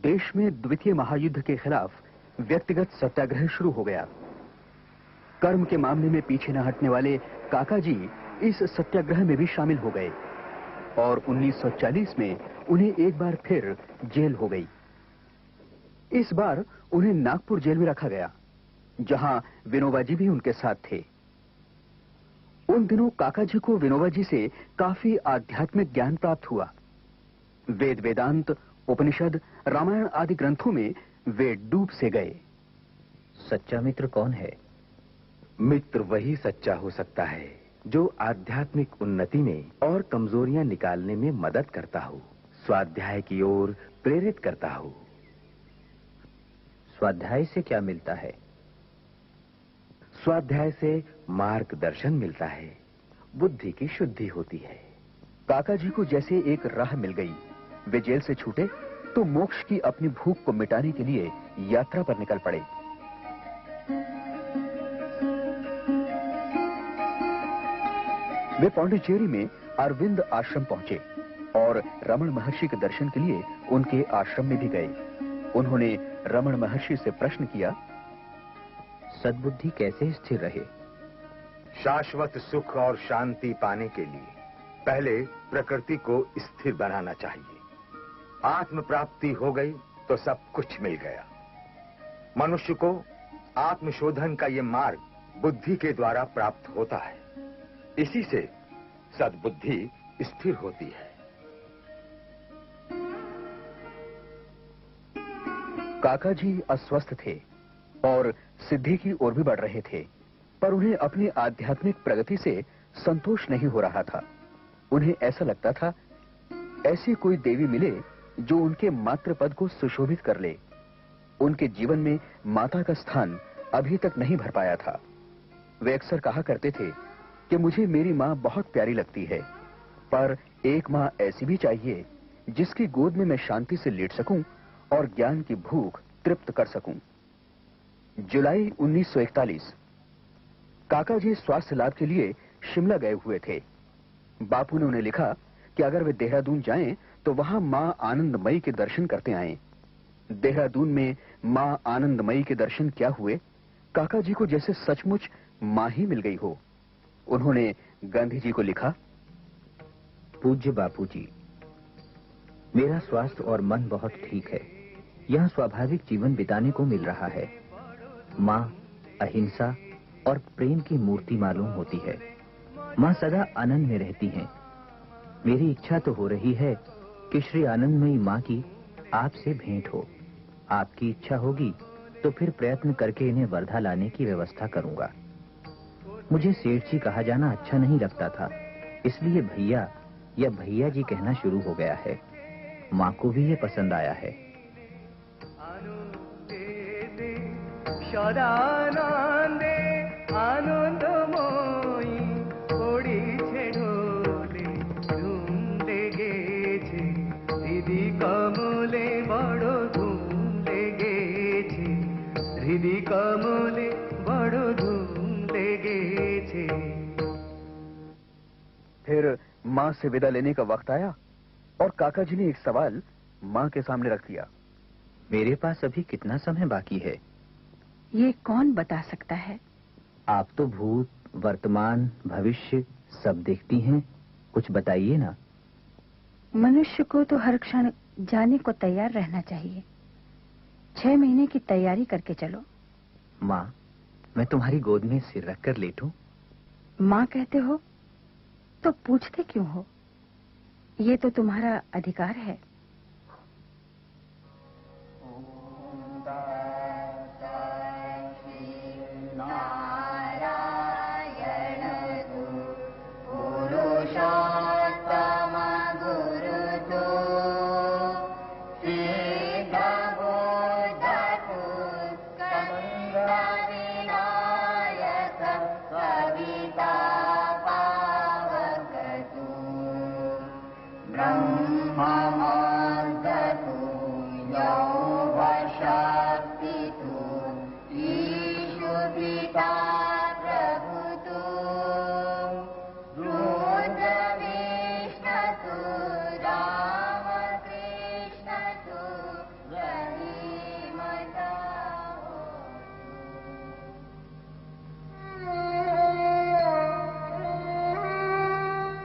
देश में द्वितीय महायुद्ध के खिलाफ व्यक्तिगत सत्याग्रह शुरू हो गया। कर्म के मामले में पीछे न हटने वाले काका जी इस सत्याग्रह में भी शामिल हो गए और 1940 में उन्हें एक बार फिर जेल हो गई। इस बार उन्हें नागपुर जेल में रखा गया, जहां विनोबा जी भी उनके साथ थे। उन दिनों काका जी को विनोबा जी से काफी आध्यात्मिक ज्ञान प्राप्त हुआ। वेद वेदांत, उपनिषद, रामायण आदि ग्रंथों में वे डूब से गए। सच्चा मित्र कौन है? मित्र वही सच्चा हो सकता है जो आध्यात्मिक उन्नति में और कमजोरियां निकालने में मदद करता हो, स्वाध्याय की ओर प्रेरित करता हो। स्वाध्याय से क्या मिलता है? स्वाध्याय से मार्गदर्शन मिलता है, बुद्धि की शुद्धि होती है। काका जी को जैसे एक राह मिल गई। वे जेल से छूटे तो मोक्ष की अपनी भूख को मिटाने के लिए यात्रा पर निकल पड़े। वे पौंडीचेरी में अरविंद आश्रम पहुंचे और रमण महर्षि के दर्शन के लिए उनके आश्रम में भी गए। उन्होंने रमण महर्षि से प्रश्न किया, सद्बुद्धि कैसे स्थिर रहे? शाश्वत सुख और शांति पाने के लिए पहले प्रकृति को स्थिर बनाना चाहिए। आत्म प्राप्ति हो गई तो सब कुछ मिल गया। मनुष्य को आत्मशोधन का ये मार्ग बुद्धि के द्वारा प्राप्त होता है। इसी से सद्बुद्धि स्थिर होती है। काका जी अस्वस्थ थे और सिद्धि की ओर भी बढ़ रहे थे, पर उन्हें अपनी आध्यात्मिक प्रगति से संतोष नहीं हो रहा था। उन्हें ऐसा लगता था ऐसी कोई देवी मिले जो उनके मातृ पद को सुशोभित कर ले। उनके जीवन में माता का स्थान अभी तक नहीं भर पाया था। वे अक्सर कहा करते थे कि मुझे मेरी माँ बहुत प्यारी लगती है, पर एक माँ ऐसी भी चाहिए जिसकी गोद में मैं शांति से लेट सकूं और ज्ञान की भूख तृप्त कर सकूं। जुलाई 1941। काका जी स्वास्थ्य लाभ के लिए शिमला गए हुए थे। बापू ने उन्हें लिखा कि अगर वे देहरादून जाएं तो वहां मां आनंदमयी के दर्शन करते आएं। देहरादून में मां आनंदमयी के दर्शन क्या हुए, काका जी को जैसे सचमुच मां ही मिल गई हो। उन्होंने गांधी जी को लिखा, पूज्य बापूजी, मेरा स्वास्थ्य और मन बहुत ठीक है। यहाँ स्वाभाविक जीवन बिताने को मिल रहा है। माँ अहिंसा और प्रेम की मूर्ति मालूम होती है। माँ सदा आनंद में रहती हैं। मेरी इच्छा तो हो रही है कि श्री आनंदमयी माँ की आपसे भेंट हो। आपकी इच्छा होगी तो फिर प्रयत्न करके इन्हें वर्धा लाने की व्यवस्था करूंगा। मुझे सेठ जी कहा जाना अच्छा नहीं लगता था, इसलिए भैया या भैया जी कहना शुरू हो गया है। माँ को भी ये पसंद आया है। সদানন্দে আনন্দময়ী পড়িছে ঢোলে ধুম লেগেছে হৃদি কমলে বড় ধুম লেগেছে হৃদি কমলে বড় ধুম লেগেছে। फिर माँ से विदा लेने का वक्त आया और काका जी ने एक सवाल माँ के सामने रख दिया। मेरे पास अभी कितना समय बाकी है? ये कौन बता सकता है? आप तो भूत, वर्तमान, भविष्य सब देखती हैं, कुछ बताइए ना। मनुष्य को तो हर क्षण जाने को तैयार रहना चाहिए। 6 महीने की तैयारी करके चलो। माँ, मैं तुम्हारी गोद में सिर रखकर लेटूं? माँ कहते हो तो पूछते क्यों हो? ये तो तुम्हारा अधिकार है।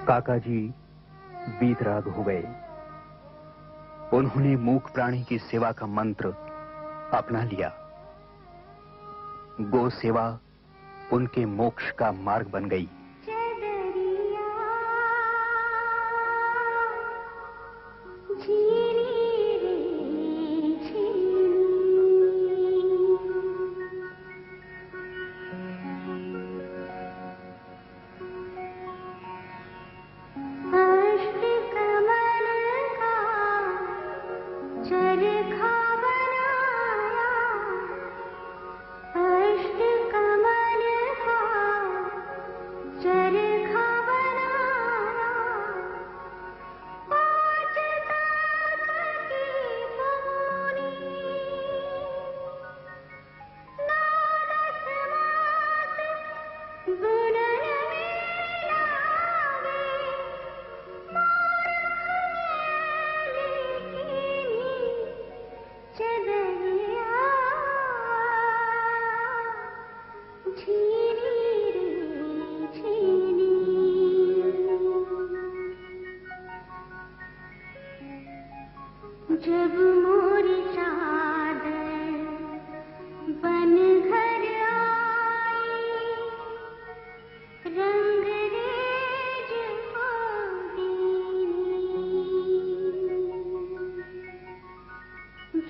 काका जी वीतराग हो गए। उन्होंने मूक प्राणी की सेवा का मंत्र अपना लिया। गो सेवा उनके मोक्ष का मार्ग बन गई। जी जब मोरी चादर बन घर आई, रंग रेज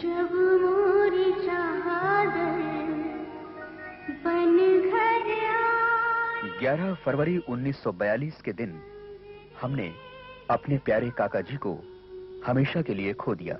जब मोरी चादर बन घर आई। 11 फरवरी 1942 के दिन हमने अपने प्यारे काका जी को हमेशा के लिए खो दिया।